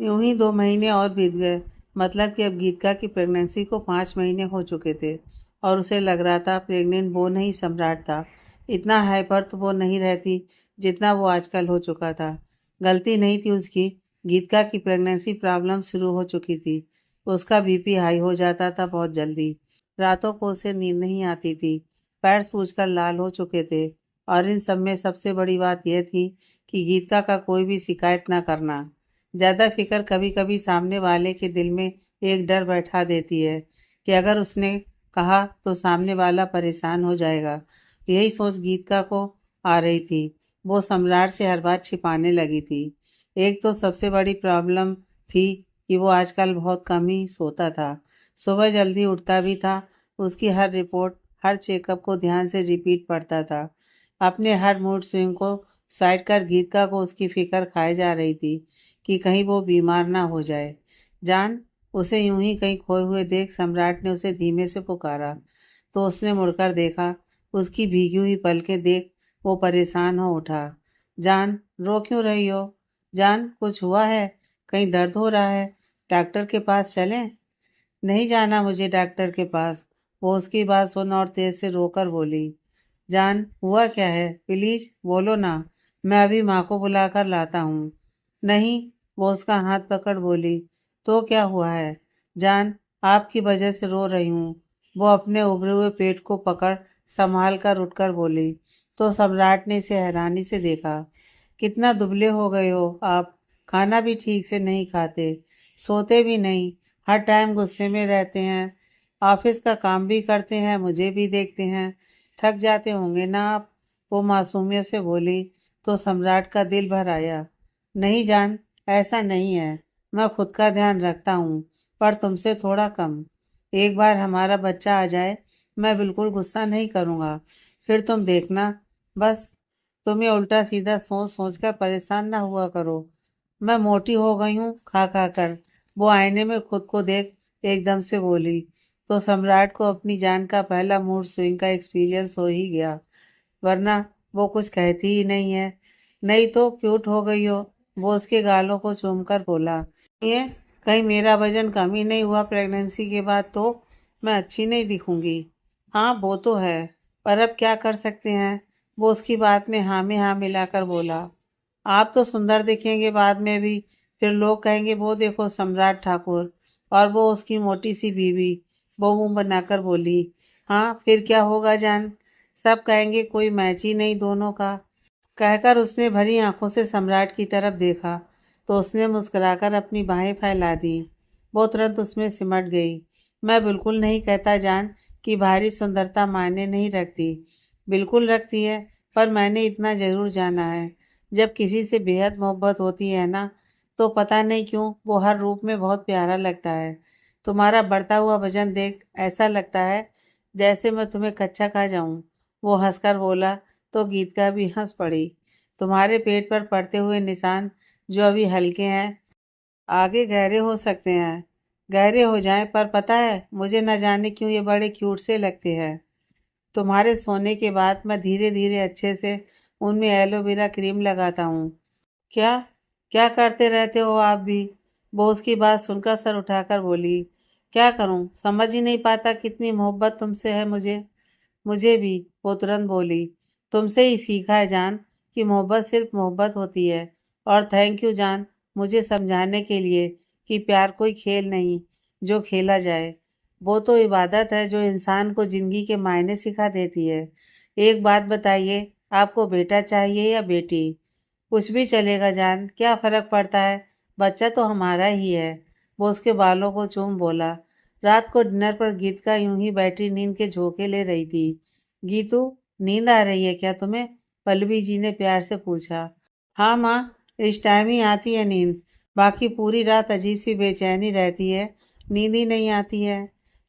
यूं ही 2 महीने और बीत गए। मतलब कि अब गीतिका की प्रेगनेंसी को 5 महीने हो चुके थे और उसे लग रहा था प्रेग्नेंट वो नहीं सम्राट था। इतना हाइपर तो वो नहीं रहती जितना वो आजकल हो चुका था। गलती नहीं थी उसकी। गीतिका की प्रेगनेंसी प्रॉब्लम शुरू हो चुकी थी। उसका बीपी हाई हो जाता था बहुत जल्दी। रातों को उसे नींद नहीं आती थी। पैर सूजकर लाल हो चुके थे। और इन सब में सबसे बड़ी बात यह थी कि गीतिका का कोई भी शिकायत ना करना। ज्यादा फिक्र कभी कभी सामने वाले के दिल में एक डर बैठा देती है कि अगर उसने कहा तो सामने वाला परेशान हो जाएगा। यही सोच गीतिका को आ रही थी। वो सम्राट से हर बात छिपाने लगी थी। एक तो सबसे बड़ी प्रॉब्लम थी कि वो आजकल बहुत कम ही सोता था। सुबह जल्दी उठता भी था। उसकी हर रिपोर्ट, हर चेकअप को ध्यान से रिपीट पढ़ता था। अपने हर मूड स्विंग को साइड कर गीतिका को उसकी फिक्र खाए जा रही थी कि कहीं वो बीमार ना हो जाए। जान, उसे यूं ही कहीं खोए हुए देख सम्राट ने उसे धीमे से पुकारा। तो उसने मुड़कर देखा। उसकी भीगी हुई पलकें देख वो परेशान हो उठा। जान, रो क्यों रही हो? जान, कुछ हुआ है? कहीं दर्द हो रहा है? डॉक्टर के पास चलें? नहीं जाना मुझे डॉक्टर के पास। वो उसकी बात सुन और तेज से रोकर बोली। जान, हुआ क्या है? प्लीज बोलो ना। मैं अभी माँ को बुलाकर लाता हूँ। नहीं, वो उसका हाथ पकड़ बोली। तो क्या हुआ है? जान, आपकी वजह से रो रही हूँ। वो अपने उभरे हुए पेट को पकड़ संभाल कर उठकर बोली। तो सम्राट ने इसे हैरानी से देखा। कितना दुबले हो गए हो आप। खाना भी ठीक से नहीं खाते, सोते भी नहीं, हर टाइम गुस्से में रहते हैं, ऑफिस का काम भी करते हैं, मुझे भी देखते हैं, थक जाते होंगे ना आप। वो मासूमियत से बोली। तो सम्राट का दिल भर आया। नहीं जान, ऐसा नहीं है। मैं खुद का ध्यान रखता हूँ, पर तुमसे थोड़ा कम। एक बार हमारा बच्चा आ जाए, मैं बिल्कुल गुस्सा नहीं करूँगा। फिर तुम देखना। बस तुम ये उल्टा सीधा सोच सोच कर परेशान ना हुआ करो। मैं मोटी हो गई हूँ खा खा कर। वो आईने में खुद को देख एकदम से बोली। तो सम्राट को अपनी जान का पहला मूड स्विंग का एक्सपीरियंस हो ही गया। वरना वो कुछ कहती ही नहीं है। नहीं तो क्यूट हो गई हो। वो उसके गालों को चूमकर बोला। ये कहीं मेरा वजन कम ही नहीं हुआ प्रेगनेंसी के बाद तो मैं अच्छी नहीं दिखूंगी। हाँ वो तो है, पर अब क्या कर सकते हैं। वो उसकी बात में हाँ में हाँ मिलाकर बोला। आप तो सुंदर दिखेंगे बाद में भी। फिर लोग कहेंगे वो देखो सम्राट ठाकुर। और वो उसकी मोटी सी बीवी। वो मुंह बनाकर बोली। हाँ फिर क्या होगा जान। सब कहेंगे कोई मैच ही नहीं दोनों का। कहकर उसने भरी आंखों से सम्राट की तरफ देखा। तो उसने मुस्कुराकर अपनी बाहें फैला दी। वो तुरंत उसमें सिमट गई। मैं बिल्कुल नहीं कहता जान कि बाहरी सुंदरता मायने नहीं रखती। बिल्कुल रखती है। पर मैंने इतना जरूर जाना है, जब किसी से बेहद मोहब्बत होती है ना, तो पता नहीं क्यों वो हर रूप में बहुत प्यारा लगता है। तुम्हारा बढ़ता हुआ वजन देख ऐसा लगता है जैसे मैं तुम्हें कच्चा खा जाऊं। वो हंसकर बोला। तो गीतिका भी हंस पड़ी। तुम्हारे पेट पर पड़ते हुए निशान जो अभी हल्के हैं, आगे गहरे हो सकते हैं। गहरे हो जाएं, पर पता है मुझे न जाने क्यों ये बड़े क्यूट से लगते हैं। तुम्हारे सोने के बाद मैं धीरे धीरे अच्छे से उनमें एलोवेरा क्रीम लगाता हूँ। क्या? क्या करते रहते हो आप भी? वो उसकी बात सुनकर सर उठाकर बोली। क्या करूं, समझ ही नहीं पाता कितनी मोहब्बत तुमसे है मुझे। मुझे भी। वो तुरंत बोली। तुमसे ही सीखा है जान कि मोहब्बत सिर्फ मोहब्बत होती है। और थैंक यू जान, मुझे समझाने के लिए कि प्यार कोई खेल नहीं जो खेला जाए। वो तो इबादत है जो इंसान को जिंदगी के मायने सिखा देती है। एक बात बताइए, आपको बेटा चाहिए या बेटी? कुछ भी चलेगा जान, क्या फर्क पड़ता है। बच्चा तो हमारा ही है। वो उसके बालों को चूम बोला। रात को डिनर पर गीतिका यूं ही बैठी नींद के झोंके ले रही थी। गीतू, नींद आ रही है क्या तुम्हें? पल्लवी जी ने प्यार से पूछा। हाँ माँ, इस टाइम ही आती है नींद। बाकी पूरी रात अजीब सी बेचैनी रहती है, नींद ही नहीं आती है।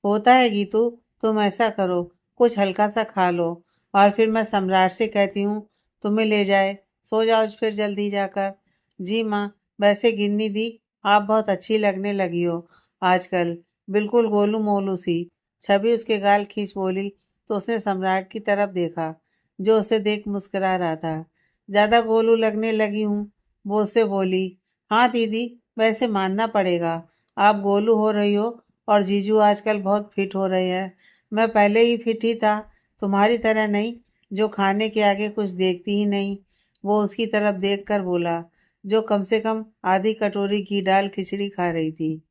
होता है गीतू। तुम ऐसा करो, कुछ हल्का सा खा लो, और फिर मैं सम्राट से कहती हूँ तुम्हें ले जाए। सो जाओ फिर जल्दी जाकर। जी माँ। वैसे गिन्नी दी, आप बहुत अच्छी लगने लगी हो आजकल। बिल्कुल गोलू मोलू सी। छवि उसके गाल खींच बोली। तो उसने सम्राट की तरफ देखा, जो उसे देख मुस्कुरा रहा था। ज्यादा गोलू लगने लगी हूँ, वो उससे बोली। हाँ दीदी, वैसे मानना पड़ेगा, आप गोलू हो रही हो और जीजू आजकल बहुत फिट हो रहे हैं। मैं पहले ही फिट ही था, तुम्हारी तरह नहीं, जो खाने के आगे कुछ देखती ही नहीं। वो उसकी तरफ देख कर बोला, जो कम से कम आधी कटोरी घी डाल खिचड़ी खा रही थी।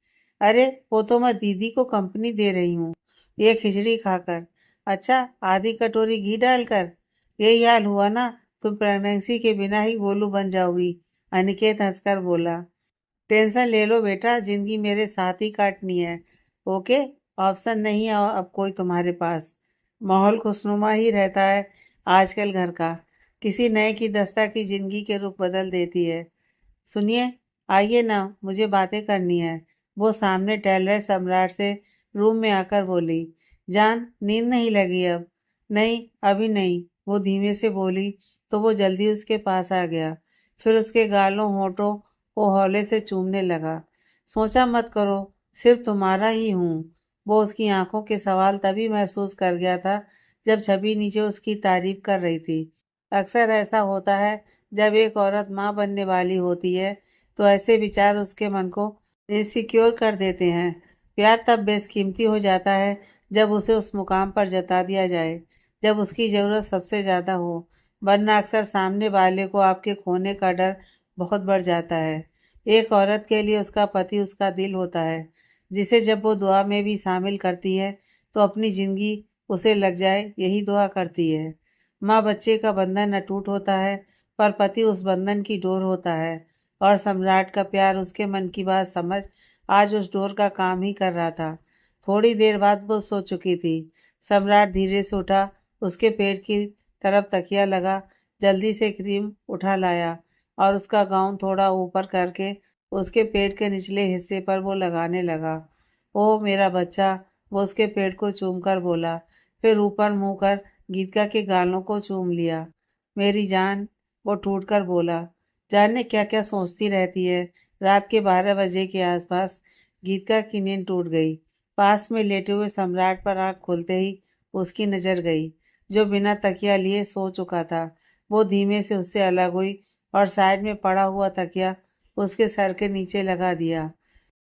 अरे वो तो मैं दीदी को कंपनी दे रही हूँ, ये खिचड़ी खाकर। अच्छा, आधी कटोरी घी डालकर? यही हाल हुआ ना, तुम प्रेगनेंसी के बिना ही गोलू बन जाओगी। अनिकेत हंसकर बोला, टेंशन ले लो बेटा, जिंदगी मेरे साथ ही काटनी है। ओके, ऑप्शन नहीं है अब कोई तुम्हारे पास। माहौल खुशनुमा ही रहता है आजकल घर का। किसी नए की दस्ता की जिंदगी के रुख बदल देती है। सुनिए, आइए ना, मुझे बातें करनी है। वो सामने टहल रहे सम्राट से रूम में आकर बोली, जान नींद नहीं लगी अब? नहीं, अभी नहीं, वो धीमे से बोली तो वो जल्दी उसके पास आ गया। फिर उसके गालों होठों को हौले से चूमने लगा। सोचा मत करो, सिर्फ तुम्हारा ही हूँ। वो उसकी आंखों के सवाल तभी महसूस कर गया था जब छवि नीचे उसकी तारीफ कर रही थी। अक्सर ऐसा होता है, जब एक औरत माँ बनने वाली होती है तो ऐसे विचार उसके मन को इनसिक्योर कर देते हैं। प्यार तब बेशकीमती हो जाता है जब उसे उस मुकाम पर जता दिया जाए जब उसकी ज़रूरत सबसे ज़्यादा हो, वरना अक्सर सामने वाले को आपके खोने का डर बहुत बढ़ जाता है। एक औरत के लिए उसका पति उसका दिल होता है, जिसे जब वो दुआ में भी शामिल करती है तो अपनी ज़िंदगी उसे लग जाए यही दुआ करती है। माँ बच्चे का बंधन अटूट होता है, पर पति उस बंधन की डोर होता है, और सम्राट का प्यार उसके मन की बात समझ आज उस डोर का काम ही कर रहा था। थोड़ी देर बाद वो सो चुकी थी। सम्राट धीरे से उठा, उसके पेट की तरफ तकिया लगा, जल्दी से क्रीम उठा लाया और उसका गाउन थोड़ा ऊपर करके उसके पेट के निचले हिस्से पर वो लगाने लगा। ओ मेरा बच्चा, वो उसके पेट को चूमकर बोला, फिर ऊपर मुंह कर गीतिका के गालों को चूम लिया। मेरी जान, वो टूट कर बोला। जाने क्या क्या सोचती रहती है। रात के 12 बजे के आसपास गीतिका की नींद टूट गई। पास में लेटे हुए सम्राट पर आंख खुलते ही उसकी नजर गई, जो बिना तकिया लिए सो चुका था। वो धीमे से उससे अलग हुई और साइड में पड़ा हुआ तकिया उसके सर के नीचे लगा दिया।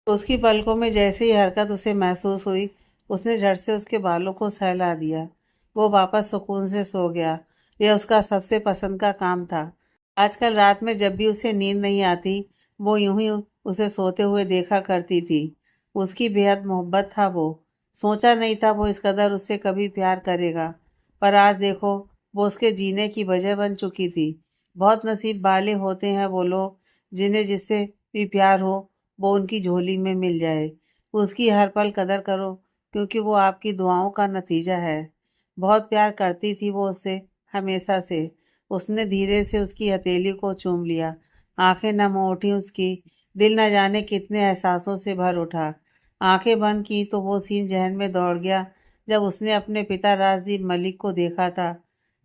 उसकी पलकों में जैसे ही हरकत उसे महसूस हुई, उसने झट से उसके बालों को सहला दिया। वो वापस सुकून से सो गया। यह उसका सबसे पसंद का काम था। आजकल रात में जब भी उसे नींद नहीं आती, वो यूं ही उसे सोते हुए देखा करती थी। उसकी बेहद मोहब्बत था वो। सोचा नहीं था वो इस कदर उससे कभी प्यार करेगा, पर आज देखो, वो उसके जीने की वजह बन चुकी थी। बहुत नसीब वाले होते हैं वो लोग, जिन्हें जिससे भी प्यार हो वो उनकी झोली में मिल जाए। उसकी हर पल कदर करो, क्योंकि वो आपकी दुआओं का नतीजा है। बहुत प्यार करती थी वो उससे, हमेशा से। उसने धीरे से उसकी हथेली को चूम लिया। आंखें नम हो उठी उसकी। दिल न जाने कितने एहसासों से भर उठा। आंखें बंद की तो वो सीन जहन में दौड़ गया, जब उसने अपने पिता राजदीप मलिक को देखा था,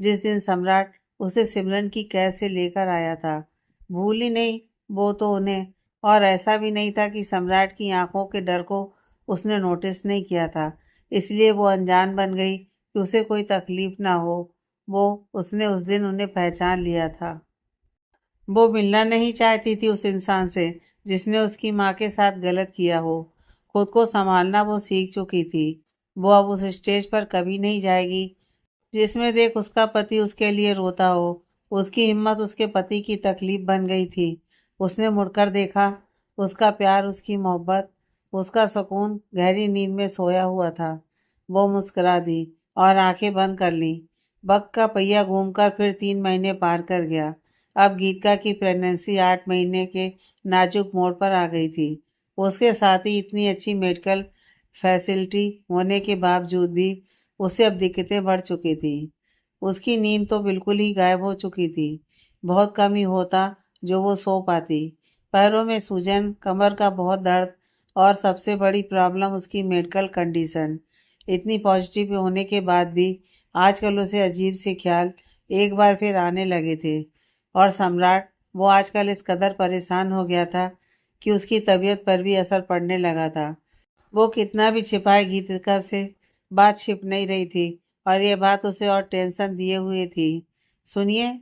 जिस दिन सम्राट उसे सिमरन की कैद से लेकर आया था। भूल ही नहीं वो तो उन्हें। और ऐसा भी नहीं था कि सम्राट की आंखों के डर को उसने नोटिस नहीं किया था, इसलिए वो अनजान बन गई कि उसे कोई तकलीफ ना हो। वो उसने उस दिन उन्हें पहचान लिया था। वो मिलना नहीं चाहती थी उस इंसान से जिसने उसकी माँ के साथ गलत किया हो। खुद को संभालना वो सीख चुकी थी। वो अब उस स्टेज पर कभी नहीं जाएगी जिसमें देख उसका पति उसके लिए रोता हो। उसकी हिम्मत उसके पति की तकलीफ बन गई थी। उसने मुड़कर देखा। उसका प्यार, उसकी मोहब्बत, उसका सुकून गहरी नींद में सोया हुआ था। वो मुस्कुरा दी और आंखें बंद कर ली। वक्त का पहिया घूमकर फिर 3 महीने पार कर गया। अब गीतिका की प्रेगनेंसी 8 महीने के नाजुक मोड़ पर आ गई थी। उसके साथ ही इतनी अच्छी मेडिकल फैसिलिटी होने के बावजूद भी उसे अब दिक्कतें बढ़ चुकी थी। उसकी नींद तो बिल्कुल ही गायब हो चुकी थी। बहुत कम ही होता जो वो सो पाती। पैरों में सूजन, कमर का बहुत दर्द, और सबसे बड़ी प्रॉब्लम उसकी मेडिकल कंडीशन। इतनी पॉजिटिव होने के बाद भी आजकल उसे अजीब से ख्याल एक बार फिर आने लगे थे। और सम्राट, वो आजकल इस कदर परेशान हो गया था कि उसकी तबीयत पर भी असर पड़ने लगा था। वो कितना भी छिपाए, गीतिका से बात छिप नहीं रही थी, और ये बात उसे और टेंशन दिए हुए थी। सुनिए,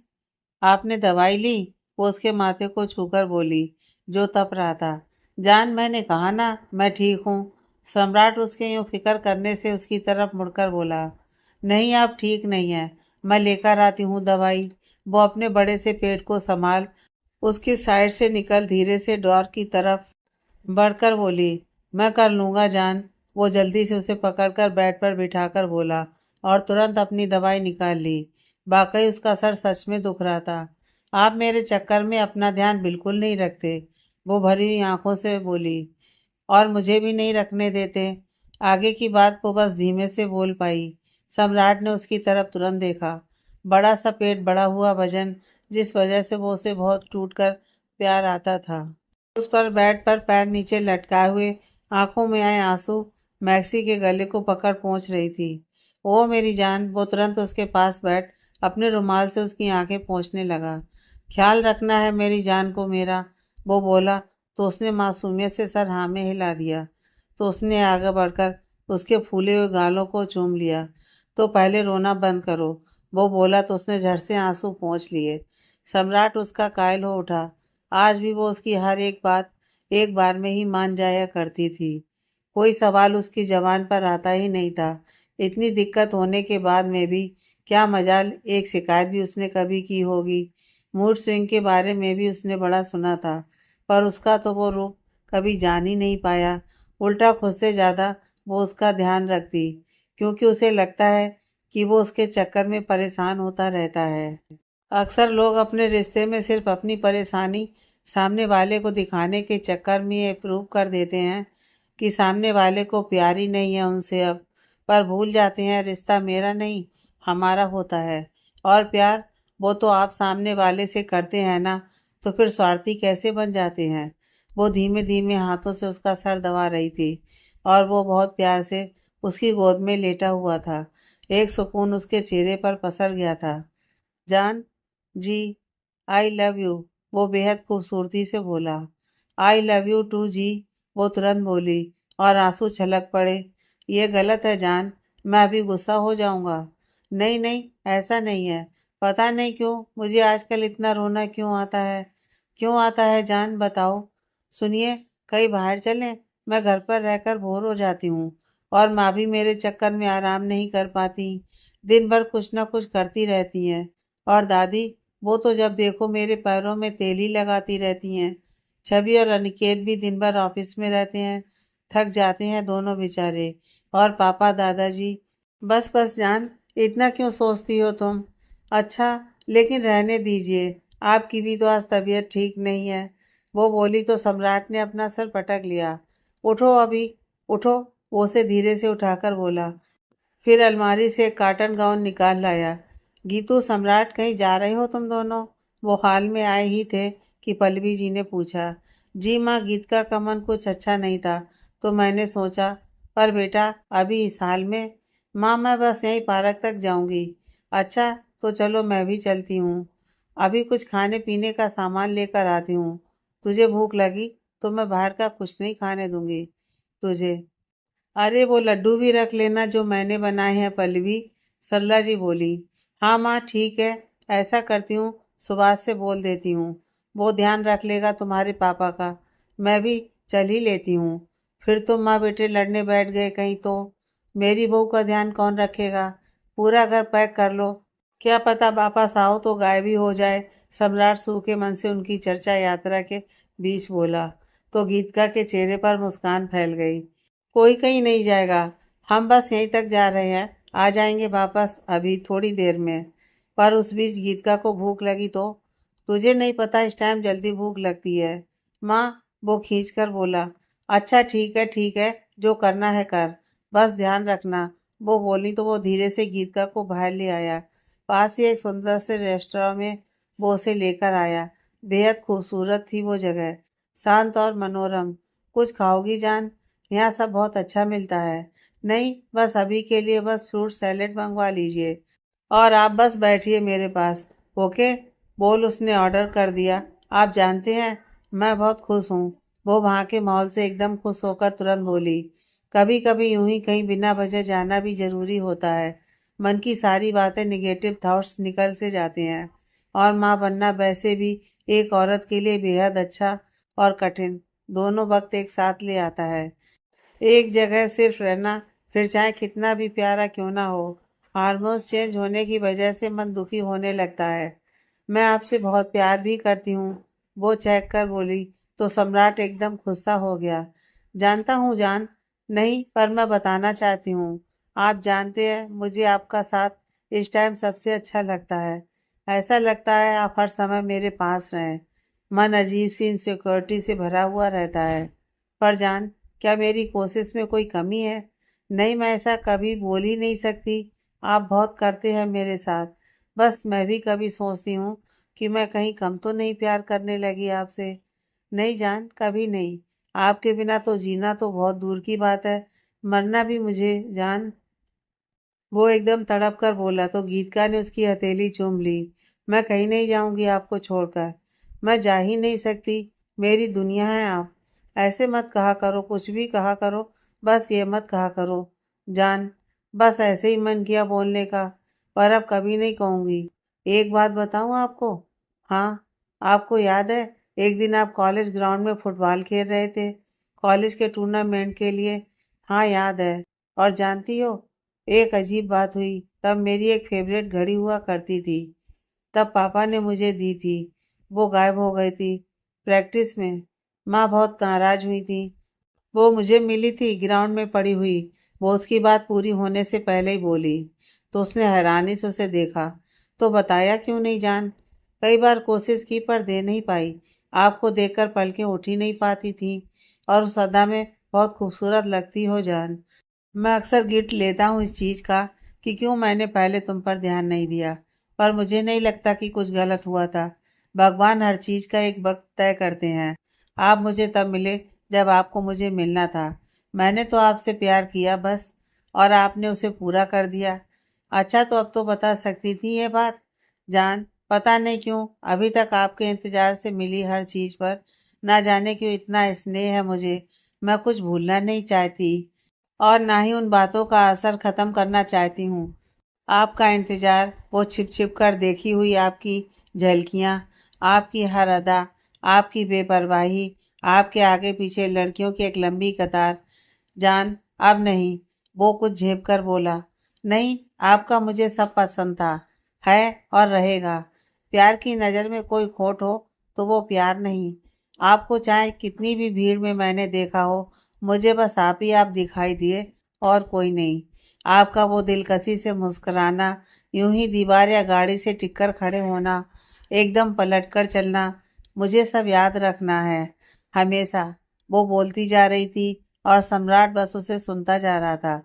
आपने दवाई ली? वो उसके माथे को छूकर बोली, जो तप रहा था। जान, मैंने कहा ना मैं ठीक हूँ। सम्राट उसके यूं फिक्र करने से उसकी तरफ मुड़कर बोला, नहीं आप ठीक नहीं हैं, मैं लेकर आती हूँ दवाई। वो अपने बड़े से पेट को संभाल उसकी साइड से निकल धीरे से डोर की तरफ बढ़कर बोली, मैं कर लूँगा जान। वो जल्दी से उसे पकड़कर बेड पर बिठाकर बोला और तुरंत अपनी दवाई निकाल ली। वाकई उसका सर सच में दुख रहा था। आप मेरे चक्कर में अपना ध्यान बिल्कुल नहीं रखते, वो भरी हुई आंखों से बोली, और मुझे भी नहीं रखने देते। आगे की बात वो बस धीमे से बोल पाई। सम्राट ने उसकी तरफ तुरंत देखा। बड़ा सा पेट, बड़ा हुआ वजन, जिस वजह से वो उसे बहुत टूट कर प्यार आता था। उस पर बेड पर पैर नीचे लटकाए हुए, आंखों में आए आंसू, मैक्सी के गले को पकड़ पहुंच रही थी। ओ मेरी जान, वो तुरंत उसके पास बैठ अपने रुमाल से उसकी आंखें पोंछने लगा। ख्याल रखना है मेरी जान को मेरा, वो बोला। तो उसने मासूमियत से सर हाँ में हिला दिया। तो उसने आगे बढ़कर उसके फूले हुए गालों को चूम लिया। तो पहले रोना बंद करो, वो बोला। तो उसने झट से आंसू पोंछ लिए। सम्राट उसका कायल हो उठा। आज भी वो उसकी हर एक बात एक बार में ही मान जाया करती थी। कोई सवाल उसकी जबान पर आता ही नहीं था। इतनी दिक्कत होने के बाद में भी क्या मजाल एक शिकायत भी उसने कभी की होगी। मूड स्विंग के बारे में भी उसने बड़ा सुना था, पर उसका तो वो रूप कभी जान ही नहीं पाया। उल्टा खुद से ज़्यादा वो उसका ध्यान रखती, क्योंकि उसे लगता है कि वो उसके चक्कर में परेशान होता रहता है। अक्सर लोग अपने रिश्ते में सिर्फ अपनी परेशानी सामने वाले को दिखाने के चक्कर में ये प्रूव कर देते हैं कि सामने वाले को प्यार ही नहीं है उनसे अब। पर भूल जाते हैं रिश्ता मेरा नहीं, हमारा होता है। और प्यार वो तो आप सामने वाले से करते हैं ना, तो फिर स्वार्थी कैसे बन जाते हैं। वो धीमे धीमे हाथों से उसका सर दबा रही थी और वो बहुत प्यार से उसकी गोद में लेटा हुआ था। एक सुकून उसके चेहरे पर पसर गया था। जान जी, आई लव यू, वो बेहद खूबसूरती से बोला। आई लव यू टू जी, वो तुरंत बोली और आंसू छलक पड़े। ये गलत है जान, मैं अभी गुस्सा हो जाऊंगा। नहीं नहीं, ऐसा नहीं है। पता नहीं क्यों मुझे आजकल इतना रोना क्यों आता है जान, बताओ। सुनिए, कहीं बाहर चलें, मैं घर पर रहकर बोर हो जाती हूँ और माँ भी मेरे चक्कर में आराम नहीं कर पाती। दिन भर कुछ ना कुछ करती रहती हैं। और दादी, वो तो जब देखो मेरे पैरों में तेल ही लगाती रहती हैं। छवि और अनिकेत भी दिन भर ऑफिस में रहते हैं, थक जाते हैं दोनों बेचारे। और पापा दादाजी, बस बस जान, इतना क्यों सोचती हो तुम। अच्छा, लेकिन रहने दीजिए, आपकी भी तो आज तबीयत ठीक नहीं है, वो बोली। तो सम्राट ने अपना सर पटक लिया। उठो अभी, उठो, वो उसे धीरे से उठाकर बोला। फिर अलमारी से एक कॉटन गाउन निकाल लाया। गीतू, सम्राट, कहीं जा रहे हो तुम दोनों? वो हाल में आए ही थे कि पल्लवी जी ने पूछा। जी माँ, गीत का मन कुछ अच्छा नहीं था, तो मैंने सोचा। पर बेटा, अभी इस हाल में? माँ, मैं बस यहीं पार्क तक जाऊंगी। अच्छा, तो चलो मैं भी चलती हूँ। अभी कुछ खाने पीने का सामान लेकर आती हूँ। तुझे भूख लगी तो मैं बाहर का कुछ नहीं खाने दूंगी तुझे। अरे वो लड्डू भी रख लेना जो मैंने बनाए हैं पल्लवी, सरला जी बोली। हाँ माँ, ठीक है, ऐसा करती हूँ, सुभाष से बोल देती हूँ, वो ध्यान रख लेगा तुम्हारे पापा का। मैं भी चल ही लेती हूँ। फिर तुम माँ बेटे लड़ने बैठ गए कहीं तो मेरी बहू का ध्यान कौन रखेगा। पूरा घर पैक कर लो, क्या पता वापस आओ तो गायब ही हो जाए। सम्राट सूखे मन से उनकी चर्चा यात्रा के बीच बोला। तो गीतिका के चेहरे पर मुस्कान फैल गई। कोई कहीं नहीं जाएगा, हम बस यहीं तक जा रहे हैं, आ जाएंगे वापस अभी थोड़ी देर में। पर उस बीच गीतिका को भूख लगी तो। तुझे नहीं पता इस टाइम जल्दी भूख लगती है माँ, वो खींच कर बोला। अच्छा ठीक है, जो करना है कर, बस ध्यान रखना, वो बोली। तो वो धीरे से गीतिका को बाहर ले आया। पास ही एक सुंदर से रेस्टोरेंट में वो उसे लेकर आया। बेहद खूबसूरत थी वो जगह, शांत और मनोरम। कुछ खाओगी जान? यहाँ सब बहुत अच्छा मिलता है। नहीं, बस अभी के लिए बस फ्रूट सैलेड मंगवा लीजिए और आप बस बैठिए मेरे पास। ओके, बोल उसने ऑर्डर कर दिया। आप जानते हैं, मैं बहुत खुश हूँ, वो वहाँ के माहौल से एकदम खुश होकर तुरंत बोली। कभी कभी यूं ही कहीं बिना वजह जाना भी जरूरी होता है। मन की सारी बातें, निगेटिव थॉट्स निकल से जाते हैं। और माँ बनना वैसे भी एक औरत के लिए बेहद अच्छा और कठिन दोनों वक्त एक साथ ले आता है। एक जगह सिर्फ रहना, फिर चाहे कितना भी प्यारा क्यों ना हो, हार्मोन्स चेंज होने की वजह से मन दुखी होने लगता है। मैं आपसे बहुत प्यार भी करती हूँ, वो चहक कर बोली। तो सम्राट एकदम गुस्सा हो गया। जानता हूँ जान, नहीं पर मैं बताना चाहती हूँ। आप जानते हैं मुझे आपका साथ इस टाइम सबसे अच्छा लगता है। ऐसा लगता है आप हर समय मेरे पास रहें। मन अजीब सी इनसिक्योरिटी से भरा हुआ रहता है। पर जान, क्या मेरी कोशिश में कोई कमी है? नहीं, मैं ऐसा कभी बोल ही नहीं सकती। आप बहुत करते हैं मेरे साथ। बस मैं भी कभी सोचती हूँ कि मैं कहीं कम तो नहीं प्यार करने लगी आपसे। नहीं जान, कभी नहीं। आपके बिना तो जीना तो बहुत दूर की बात है, मरना भी मुझे जान। वो एकदम तड़प कर बोला तो गीतिका ने उसकी हथेली चूम ली। मैं कहीं नहीं जाऊंगी आपको छोड़कर। मैं जा ही नहीं सकती। मेरी दुनिया है आप। ऐसे मत कहा करो, कुछ भी कहा करो, बस ये मत कहा करो जान। बस ऐसे ही मन किया बोलने का, पर अब कभी नहीं कहूंगी। एक बात बताऊं आपको? हाँ, आपको याद है एक दिन आप कॉलेज ग्राउंड में फुटबॉल खेल रहे थे, कॉलेज के टूर्नामेंट के लिए? हाँ याद है। और जानती हो, एक अजीब बात हुई। तब मेरी एक फेवरेट घड़ी हुआ करती थी, तब पापा ने मुझे दी थी। वो गायब हो गई थी प्रैक्टिस में। माँ बहुत नाराज हुई थी। वो मुझे मिली थी ग्राउंड में पड़ी हुई। वो उसकी बात पूरी होने से पहले ही बोली। तो उसने हैरानी से उसे देखा। तो बताया क्यों नहीं जान? कई बार कोशिश की पर दे नहीं पाई। आपको देखकर पलकें उठ ही नहीं पाती थी। और उस अदा में बहुत खूबसूरत लगती हो जान। मैं अक्सर गिल्ट लेता हूँ इस चीज़ का कि क्यों मैंने पहले तुम पर ध्यान नहीं दिया। पर मुझे नहीं लगता कि कुछ गलत हुआ था। भगवान हर चीज़ का एक वक्त तय करते हैं। आप मुझे तब मिले जब आपको मुझे मिलना था। मैंने तो आपसे प्यार किया बस, और आपने उसे पूरा कर दिया। अच्छा, तो अब तो बता सकती थी ये बात जान। पता नहीं क्यों अभी तक आपके इंतजार से मिली हर चीज़ पर ना जाने क्यों इतना स्नेह है मुझे। मैं कुछ भूलना नहीं चाहती, और ना ही उन बातों का असर खत्म करना चाहती हूँ। आपका इंतजार, वो छिप छिप कर देखी हुई आपकी झलकियाँ, आपकी हर अदा, आपकी बेपरवाही, आपके आगे पीछे लड़कियों की एक लंबी कतार। जान, अब नहीं। वो कुछ झेप कर बोला। नहीं, आपका मुझे सब पसंद था, है और रहेगा। प्यार की नज़र में कोई खोट हो तो वो प्यार नहीं। आपको चाहे कितनी भी भीड़ में मैंने देखा हो, मुझे बस आप ही आप दिखाई दिए, और कोई नहीं। आपका वो दिलकशी से मुस्कुराना, यूं ही दीवार या गाड़ी से टिककर खड़े होना, एकदम पलट कर चलना, मुझे सब याद रखना है हमेशा। वो बोलती जा रही थी और सम्राट बस उसे सुनता जा रहा था।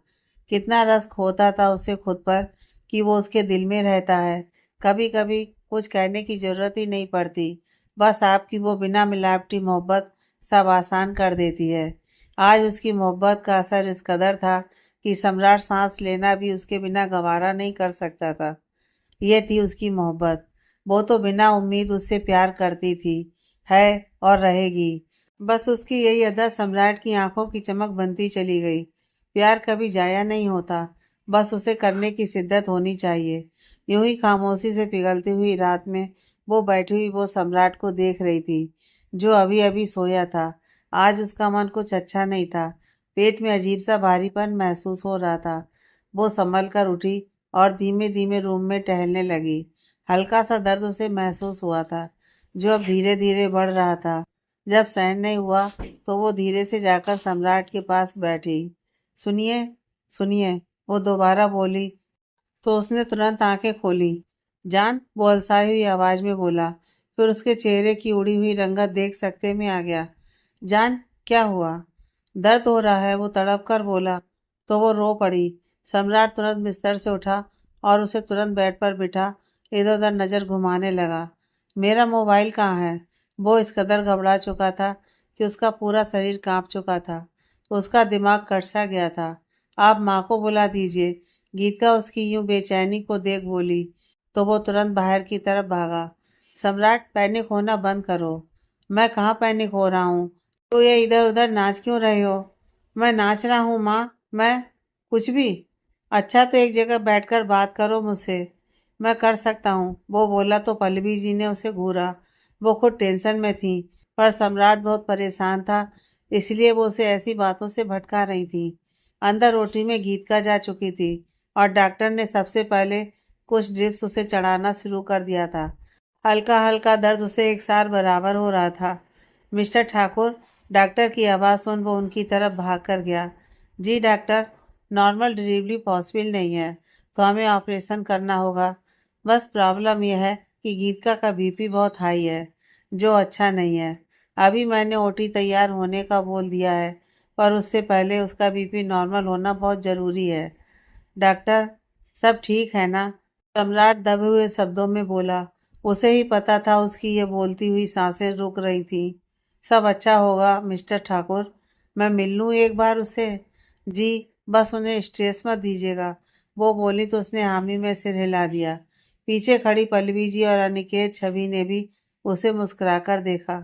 कितना रस खोता था उसे खुद पर कि वो उसके दिल में रहता है। कभी कभी कुछ कहने की जरूरत ही नहीं पड़ती, बस आपकी वो बिना मिलावटी मोहब्बत सब आसान कर देती है। आज उसकी मोहब्बत का असर इस कदर था कि सम्राट सांस लेना भी उसके बिना गवारा नहीं कर सकता था। ये थी उसकी मोहब्बत। वो तो बिना उम्मीद उससे प्यार करती थी, है और रहेगी। बस उसकी यही अदा सम्राट की आंखों की चमक बनती चली गई। प्यार कभी जाया नहीं होता, बस उसे करने की शिद्दत होनी चाहिए। यूं ही खामोशी से पिघलती हुई रात में वो बैठी हुई वो सम्राट को देख रही थी, जो अभी अभी सोया था। आज उसका मन कुछ अच्छा नहीं था। पेट में अजीब सा भारीपन महसूस हो रहा था। वो संभल कर उठी और धीमे धीमे रूम में टहलने लगी। हल्का सा दर्द उसे महसूस हुआ था, जो अब धीरे धीरे बढ़ रहा था। जब सहन नहीं हुआ तो वो धीरे से जाकर सम्राट के पास बैठी। सुनिए, सुनिए, वो दोबारा बोली। तो उसने तुरंत आंखें खोली। जान, वो अलसाई हुई आवाज में बोला। फिर उसके चेहरे की उड़ी हुई रंगत देख सकते में आ गया। जान, क्या हुआ? दर्द हो रहा है, वो तड़प कर बोला। तो वो रो पड़ी। सम्राट तुरंत बिस्तर से उठा और उसे तुरंत बेड पर बिठा इधर उधर नजर घुमाने लगा। मेरा मोबाइल कहाँ है? वो इस कदर घबरा चुका था कि उसका पूरा शरीर कांप चुका था। उसका दिमाग कट सा गया था। आप माँ को बुला दीजिए, गीता उसकी यूं बेचैनी को देख बोली। तो वो तुरंत बाहर की तरफ भागा। सम्राट, पैनिक होना बंद करो। मैं कहाँ पैनिक हो रहा हूँ? तो ये इधर उधर नाच क्यों रहे हो? मैं नाच रहा हूँ माँ? मैं कुछ भी? अच्छा, तो एक जगह बैठकर बात करो मुझसे। मैं कर सकता हूँ, वो बोला तो पल्लवी जी ने उसे घूरा। वो खुद टेंशन में थी, पर सम्राट बहुत परेशान था, इसलिए वो उसे ऐसी बातों से भटका रही थी। अंदर ओटी में गीतिका जा चुकी थी और डॉक्टर ने सबसे पहले कुछ ड्रिप्स उसे चढ़ाना शुरू कर दिया था। हल्का हल्का दर्द उसे एक सार बराबर हो रहा था। मिस्टर ठाकुर, डॉक्टर की आवाज़ सुन वो उनकी तरफ भाग कर गया। जी डॉक्टर, नॉर्मल डिलीवरी पॉसिबल नहीं है, तो हमें ऑपरेशन करना होगा। बस प्रॉब्लम यह है कि गीतिका का बीपी बहुत हाई है, जो अच्छा नहीं है। अभी मैंने ओटी तैयार होने का बोल दिया है, पर उससे पहले उसका बीपी नॉर्मल होना बहुत ज़रूरी है। डॉक्टर, सब ठीक है ना? सम्राट दबे हुए शब्दों में बोला। उसे ही पता था उसकी ये बोलती हुई सांसें रुक रही थीं। सब अच्छा होगा मिस्टर ठाकुर, मैं मिल लूँ एक बार उससे? जी, बस उन्हें स्ट्रेस मत दीजिएगा। वो बोली तो उसने हामी में सिर हिला दिया। पीछे खड़ी पल्लवी जी और अनिकेत छवि ने भी उसे मुस्कुराकर देखा,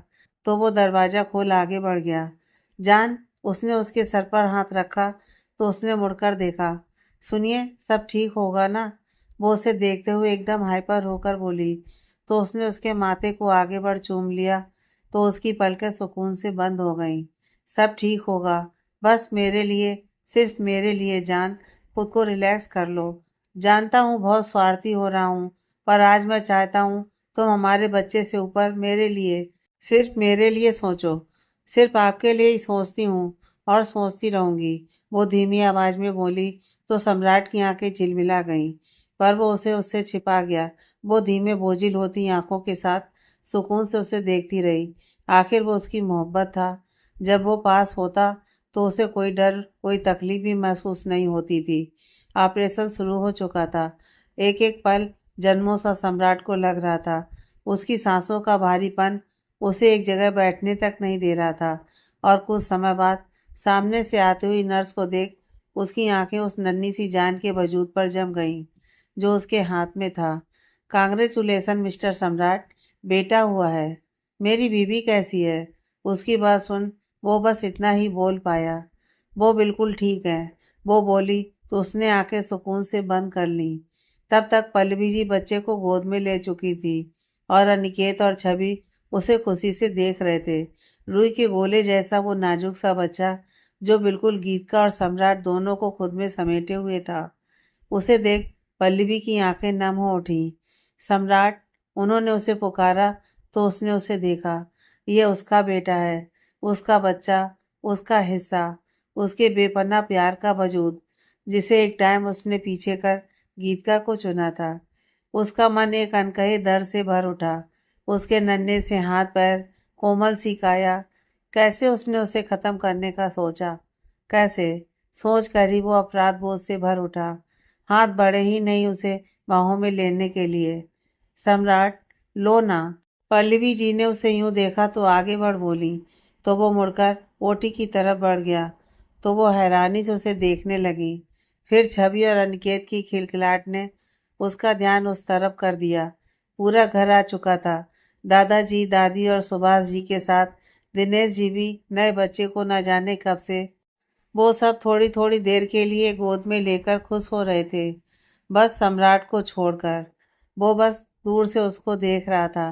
तो वो दरवाज़ा खोल आगे बढ़ गया। जान, उसने उसके सर पर हाथ रखा तो उसने मुड़कर देखा। सुनिए, सब ठीक होगा ना? वो उसे देखते हुए एकदम हाइपर होकर बोली, तो उसने उसके माथे को आगे बढ़ चूम लिया, तो उसकी पलकें सुकून से बंद हो गईं। सब ठीक होगा, बस मेरे लिए, सिर्फ मेरे लिए जान, खुद को रिलैक्स कर लो। जानता हूँ बहुत स्वार्थी हो रहा हूँ, पर आज मैं चाहता हूँ तुम हमारे बच्चे से ऊपर मेरे लिए, सिर्फ मेरे लिए सोचो। सिर्फ आपके लिए ही सोचती हूँ और सोचती रहूंगी। वो धीमी आवाज में बोली, तो सम्राट की आंखें झिलमिला गईं, पर वो उसे उससे छिपा गया। वो धीमे बोझिल होती आंखों के साथ सुकून से उसे देखती रही। आखिर वो उसकी मोहब्बत था। जब वो पास होता तो उसे कोई डर, कोई तकलीफ भी महसूस नहीं होती थी। ऑपरेशन शुरू हो चुका था। एक एक पल जन्मों सा सम्राट को लग रहा था। उसकी सांसों का भारीपन उसे एक जगह बैठने तक नहीं दे रहा था। और कुछ समय बाद सामने से आती हुई नर्स को देख उसकी आंखें उस नन्ही सी जान के वजूद पर जम गईं जो उसके हाथ में था। कांग्रेचुलेसन मिस्टर सम्राट, बेटा हुआ है। मेरी बीबी कैसी है? उसकी बात सुन वो बस इतना ही बोल पाया। वो बिल्कुल ठीक है, वो बोली, तो उसने आंखें सुकून से बंद कर लीं। तब तक पल्लवी जी बच्चे को गोद में ले चुकी थी और अनिकेत और छवि उसे खुशी से देख रहे थे। रुई के गोले जैसा वो नाजुक सा बच्चा, जो बिल्कुल गीतका और सम्राट दोनों को खुद में समेटे हुए था, उसे देख पल्लवी की आंखें नम हो उठी। सम्राट, उन्होंने उसे पुकारा, तो उसने उसे देखा। ये उसका बेटा है, उसका बच्चा, उसका हिस्सा, उसके बेपनाह प्यार का वजूद, जिसे एक टाइम उसने पीछे कर गीतिका को चुना था। उसका मन एक अनकहे दर्द से भर उठा। उसके नन्हे से हाथ पैर, कोमल सी काया, कैसे उसने उसे खत्म करने का सोचा? कैसे? सोच कर ही वो अपराध बोध से भर उठा। हाथ बढ़े ही नहीं उसे बाहों में लेने के लिए। सम्राट, लो ना। पल्लवी जी ने उसे यूं देखा तो आगे बढ़ बोली, तो वो मुड़कर ओटी की तरफ बढ़ गया, तो वो हैरानी से उसे देखने लगी। फिर छवि और अनिकेत की खिलखिलाहट ने उसका ध्यान उस तरफ कर दिया। पूरा घर आ चुका था। दादाजी, दादी और सुभाष जी के साथ दिनेश जी भी नए बच्चे को न जाने कब से वो सब थोड़ी थोड़ी देर के लिए गोद में लेकर खुश हो रहे थे, बस सम्राट को छोड़कर। वो बस दूर से उसको देख रहा था।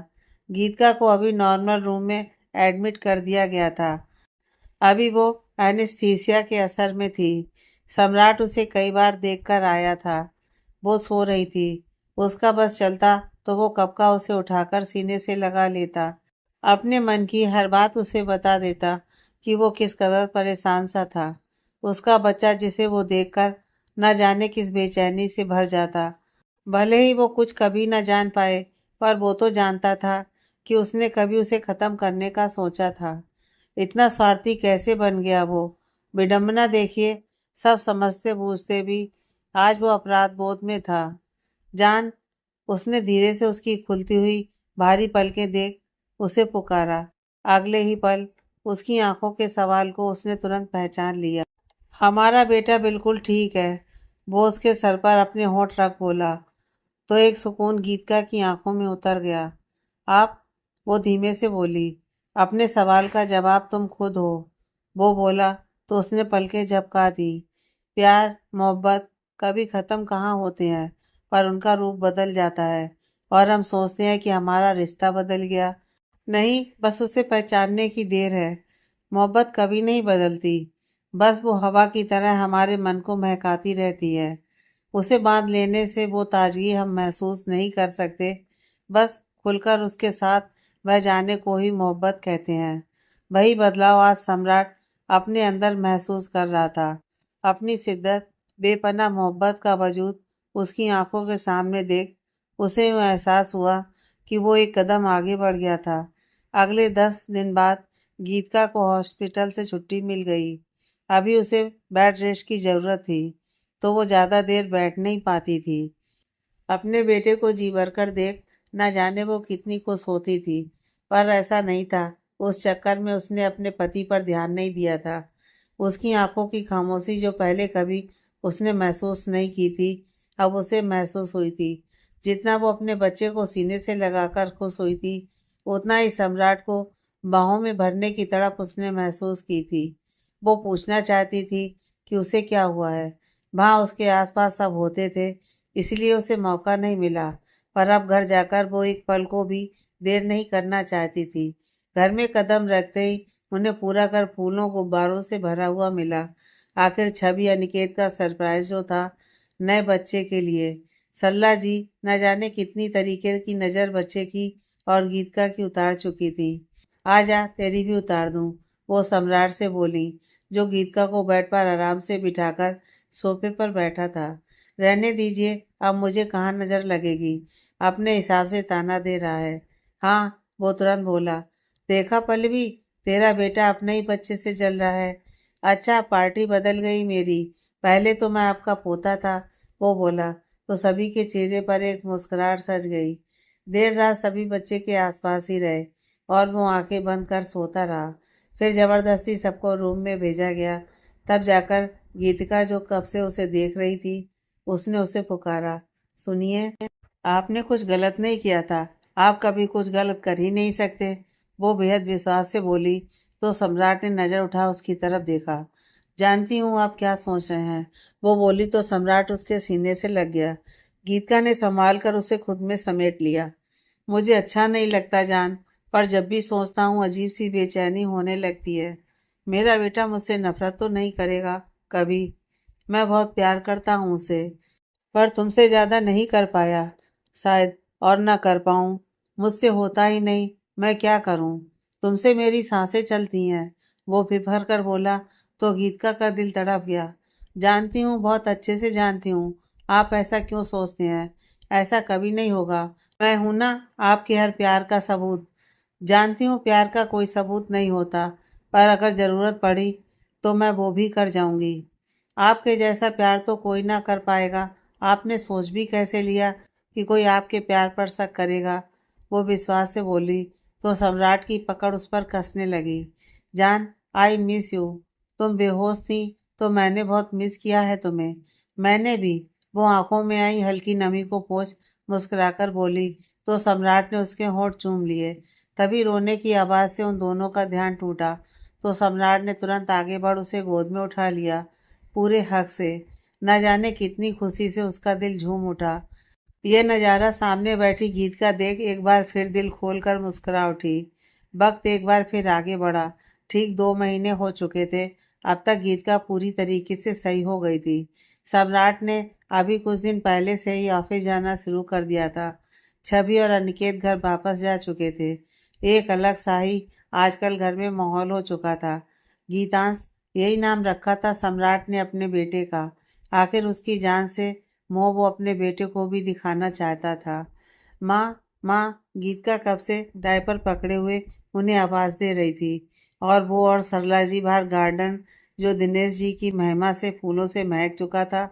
गीतिका को अभी नॉर्मल रूम में एडमिट कर दिया गया था। अभी वो एनेस्थीसिया के असर में थी। सम्राट उसे कई बार देखकर आया था। वो सो रही थी। उसका बस चलता तो वो कब का उसे उठाकर सीने से लगा लेता, अपने मन की हर बात उसे बता देता कि वो किस कदर परेशान सा था। उसका बच्चा जिसे वो देखकर न जाने किस बेचैनी से भर जाता। भले ही वो कुछ कभी न जान पाए, पर वो तो जानता था कि उसने कभी उसे खत्म करने का सोचा था। इतना स्वार्थी कैसे बन गया वो? विडंबना देखिए, सब समझते बूझते भी आज वो अपराध बोध में था। जान, उसने धीरे से उसकी खुलती हुई भारी पलकें देख उसे पुकारा। अगले ही पल उसकी आंखों के सवाल को उसने तुरंत पहचान लिया। हमारा बेटा बिल्कुल ठीक है, वो उसके सर पर अपने होंठ रख बोला, तो एक सुकून गीतिका की आंखों में उतर गया। आप? वो धीमे से बोली। अपने सवाल का जवाब तुम खुद हो, वो बोला, तो उसने पलकें झपका दी। प्यार, मोहब्बत कभी ख़त्म कहाँ होते हैं, पर उनका रूप बदल जाता है और हम सोचते हैं कि हमारा रिश्ता बदल गया, नहीं, बस उसे पहचानने की देर है। मोहब्बत कभी नहीं बदलती, बस वो हवा की तरह हमारे मन को महकाती रहती है। उसे बांध लेने से वो ताजगी हम महसूस नहीं कर सकते। बस खुलकर उसके साथ बह जाने को ही मोहब्बत कहते हैं। वही बदलाव आज सम्राट अपने अंदर महसूस कर रहा था। अपनी शिद्दत, बेपनाह मोहब्बत का वजूद उसकी आंखों के सामने देख उसे यूं एहसास हुआ कि वो एक कदम आगे बढ़ गया था। अगले 10 दिन बाद गीतिका को हॉस्पिटल से छुट्टी मिल गई। अभी उसे बेड रेस्ट की जरूरत थी, तो वो ज्यादा देर बैठ नहीं पाती थी। अपने बेटे को जी भरकर देख न जाने वो कितनी खुश होती थी, पर ऐसा नहीं था। उस चक्कर में उसने अपने पति पर ध्यान नहीं दिया था। उसकी आंखों की खामोशी जो पहले कभी उसने महसूस नहीं की थी, अब उसे महसूस हुई थी। जितना वो अपने बच्चे को सीने से लगाकर खुश हुई थी, उतना ही सम्राट को बाहों में भरने की तड़प उसने महसूस की थी। वो पूछना चाहती थी कि उसे क्या हुआ है। वहाँ उसके आसपास सब होते थे, इसलिए उसे मौका नहीं मिला। पर अब घर जाकर वो एक पल को भी देर नहीं करना चाहती थी। घर में कदम रखते ही उन्हें पूरा घर फूलों गुब्बारों से भरा हुआ मिला। आखिर छवि अनिकेत का सरप्राइज जो था, नए बच्चे के लिए। सल्ला जी न जाने कितनी तरीके की नज़र बच्चे की और गीतिका की उतार चुकी थी। आजा तेरी भी उतार दूं, वो सम्राट से बोली, जो गीतिका को बेड पर आराम से बिठाकर सोफे पर बैठा था। रहने दीजिए, अब मुझे कहाँ नजर लगेगी। अपने हिसाब से ताना दे रहा है। हाँ, वो तुरंत बोला। देखा पल्लवी, तेरा बेटा अपने ही बच्चे से जल रहा है। अच्छा, पार्टी बदल गई मेरी। पहले तो मैं आपका पोता था, वो बोला। तो सभी के चेहरे पर एक मुस्कुराहट सज गई। देर रात सभी बच्चे के आसपास ही रहे और वो आंखें बंद कर सोता रहा। फिर जबरदस्ती सबको रूम में भेजा गया। तब जाकर गीतिका, जो कब से उसे देख रही थी, उसने उसे पुकारा। सुनिए, आपने कुछ गलत नहीं किया था। आप कभी कुछ गलत कर ही नहीं सकते, वो बेहद विश्वास से बोली। तो सम्राट ने नजर उठा उसकी तरफ देखा। जानती हूँ आप क्या सोच रहे हैं, वो बोली। तो सम्राट उसके सीने से लग गया। गीतिका ने संभाल कर उसे खुद में समेट लिया। मुझे अच्छा नहीं लगता जान, पर जब भी सोचता हूँ अजीब सी बेचैनी होने लगती है। मेरा बेटा मुझसे नफरत तो नहीं करेगा कभी। मैं बहुत प्यार करता हूँ उसे, पर तुमसे ज्यादा नहीं कर पाया शायद, और ना कर पाऊं। मुझसे होता ही नहीं, मैं क्या करूं। तुमसे मेरी सांसें चलती हैं, वो फिफर कर बोला। तो गीतिका का दिल तड़प गया। जानती हूँ, बहुत अच्छे से जानती हूँ, आप ऐसा क्यों सोचते हैं। ऐसा कभी नहीं होगा। मैं हूं ना, आपके हर प्यार का सबूत। जानती हूँ प्यार का कोई सबूत नहीं होता, पर अगर ज़रूरत पड़ी तो मैं वो भी कर जाऊंगी। आपके जैसा प्यार तो कोई ना कर पाएगा। आपने सोच भी कैसे लिया कि कोई आपके प्यार पर शक करेगा, वो विश्वास से बोली। तो सम्राट की पकड़ उस पर कसने लगी। जान, आई मिस यू। तुम बेहोश थी तो मैंने बहुत मिस किया है तुम्हें। मैंने भी, वो आंखों में आई हल्की नमी को पोंछ मुस्कुराकर बोली। तो सम्राट ने उसके होंठ चूम लिए। तभी रोने की आवाज़ से उन दोनों का ध्यान टूटा। तो सम्राट ने तुरंत आगे बढ़ उसे गोद में उठा लिया, पूरे हक से। न जाने कितनी खुशी से उसका दिल झूम उठा। यह नज़ारा सामने बैठी गीत का देख एक बार फिर दिल खोलकर मुस्कुरा उठी। वक्त एक बार फिर आगे बढ़ा। ठीक 2 महीने हो चुके थे। अब तक गीत का पूरी तरीके से सही हो गई थी। सम्राट ने अभी कुछ दिन पहले से ही ऑफिस जाना शुरू कर दिया था। छवि और अनिकेत घर वापस जा चुके थे। एक अलग सा ही आजकल घर में माहौल हो चुका था। गीतांश, यही नाम रखा था सम्राट ने अपने बेटे का। आखिर उसकी जान से मोह वो अपने बेटे को भी दिखाना चाहता था। माँ, माँ, गीतिका कब से डायपर पकड़े हुए उन्हें आवाज़ दे रही थी। और वो और सरला जी बाहर गार्डन, जो दिनेश जी की महिमा से फूलों से महक चुका था,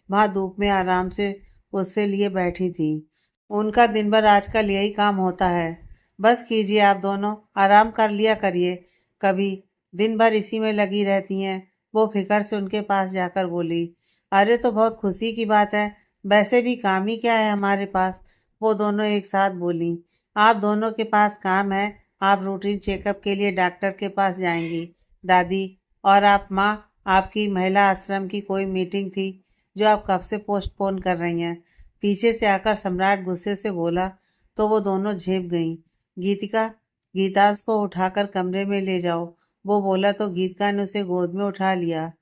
वहाँ धूप में आराम से उससे लिए बैठी थी। उनका दिन भर आजकल यही काम होता है। बस कीजिए, आप दोनों आराम कर लिया करिए कभी। दिन भर इसी में लगी रहती हैं, वो फिकर से उनके पास जाकर बोली। अरे तो बहुत खुशी की बात है, वैसे भी काम ही क्या है हमारे पास, वो दोनों एक साथ बोली। आप दोनों के पास काम है। आप रूटीन चेकअप के लिए डॉक्टर के पास जाएंगी दादी। और आप माँ, आपकी महिला आश्रम की कोई मीटिंग थी जो आप कब से पोस्टपोन कर रही हैं। पीछे से आकर सम्राट गुस्से से बोला। तो वो दोनों झेप गईं। गीतिका, गीतांश को उठाकर कमरे में ले जाओ। वो बोला तो गीतिका ने उसे गोद में उठा लिया।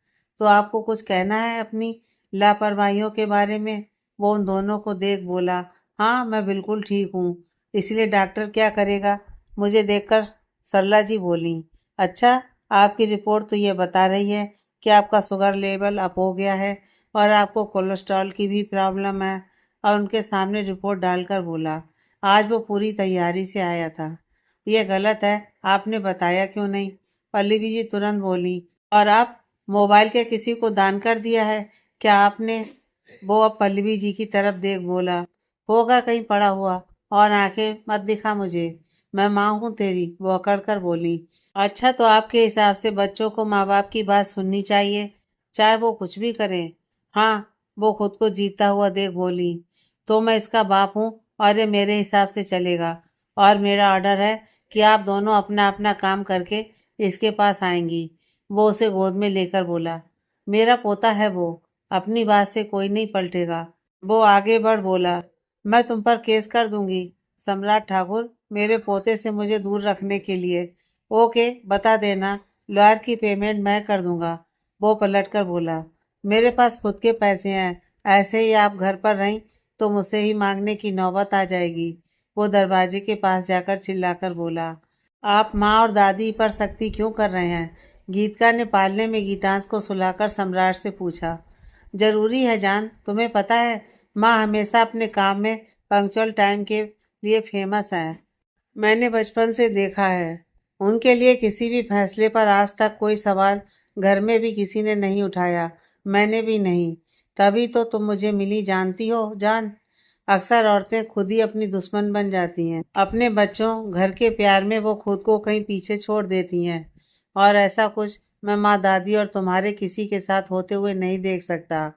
तो आपको कुछ कहना है अपनी लापरवाहियों के बारे में? वो उन दोनों को देख बोला, हाँ मैं बिल्कुल ठीक हूँ। इसलिए डॉक्टर क्या करेगा? मुझे देखकर सरला जी बोली, अच्छा आपकी रिपोर्ट तो ये बता रही है कि आपका शुगर लेवल अप हो गया है और आपको कोलेस्ट्रॉल की भी प्रॉब्लम है। और उनके सामने रिपोर्ट डालकर बोला, आज वो पूरी तैयारी से आया था। ये गलत है, आपने बताया क्यों नहीं? पल्लवी जी तुरंत बोली, और आप मोबाइल के किसी को दान कर दिया है क्या आपने? वो अब पल्लवी जी की तरफ देख बोला, होगा कहीं पड़ा हुआ। और आंखें मत दिखा मुझे, मैं माँ हूँ तेरी, वो अकड़ कर बोली। अच्छा तो आपके हिसाब से बच्चों को माँ बाप की बात सुननी चाहिए, चाहे वो कुछ भी करें? हाँ, वो खुद को जीता हुआ देख बोली, तो मैं इसका बाप हूँ और ये मेरे हिसाब से चलेगा। और मेरा ऑर्डर है कि आप दोनों अपना अपना काम करके इसके पास आएंगी। वो उसे गोद में लेकर बोला, मेरा पोता है वो, अपनी बात से कोई नहीं पलटेगा। वो आगे बढ़ बोला, मैं तुम पर केस कर दूंगी सम्राट ठाकुर, मेरे पोते से मुझे दूर रखने के लिए। ओके बता देना, लॉयर की पेमेंट मैं कर दूंगा। वो पलट कर बोला, मेरे पास खुद के पैसे हैं, ऐसे ही आप घर पर रहीं तो मुझसे ही मांगने की नौबत आ जाएगी। वो दरवाजे के पास जाकर चिल्लाकर बोला, आप माँ और दादी पर सख्ती क्यों कर रहे हैं? गीतिका ने पालने में गीतांश को सुलाकर सम्राट से पूछा। जरूरी है जान, तुम्हें पता है माँ हमेशा अपने काम में पंक्चुअल टाइम के लिए फेमस है। मैंने बचपन से देखा है, उनके लिए किसी भी फैसले पर आज तक कोई सवाल घर में भी किसी ने नहीं उठाया, मैंने भी नहीं। तभी तो तुम मुझे मिली, जानती हो जान। अक्सर औरतें खुद ही अपनी दुश्मन बन जाती हैं, अपने बच्चों घर के प्यार में वो खुद को कहीं पीछे छोड़ देती हैं। और ऐसा कुछ मैं माँ दादी और तुम्हारे किसी के साथ होते हुए नहीं देख सकता।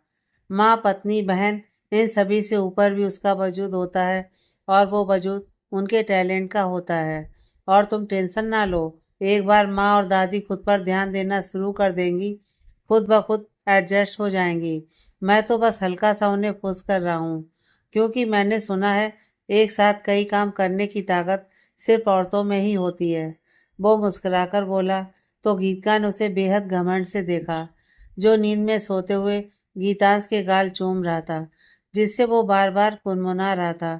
माँ पत्नी बहन इन सभी से ऊपर भी उसका वजूद होता है, और वो वजूद उनके टैलेंट का होता है। और तुम टेंशन ना लो, एक बार माँ और दादी खुद पर ध्यान देना शुरू कर देंगी, खुद ब खुद एडजस्ट हो जाएंगी। मैं तो बस हल्का सा उन्हें पुश कर रहा हूँ, क्योंकि मैंने सुना है एक साथ कई काम करने की ताकत सिर्फ औरतों में ही होती है। वो मुस्कुराकर बोला, तो गीतिका ने उसे बेहद घमंड से देखा, जो नींद में सोते हुए गीतांश के गाल चूम रहा था, जिससे वो बार बार गुनगुना रहा था।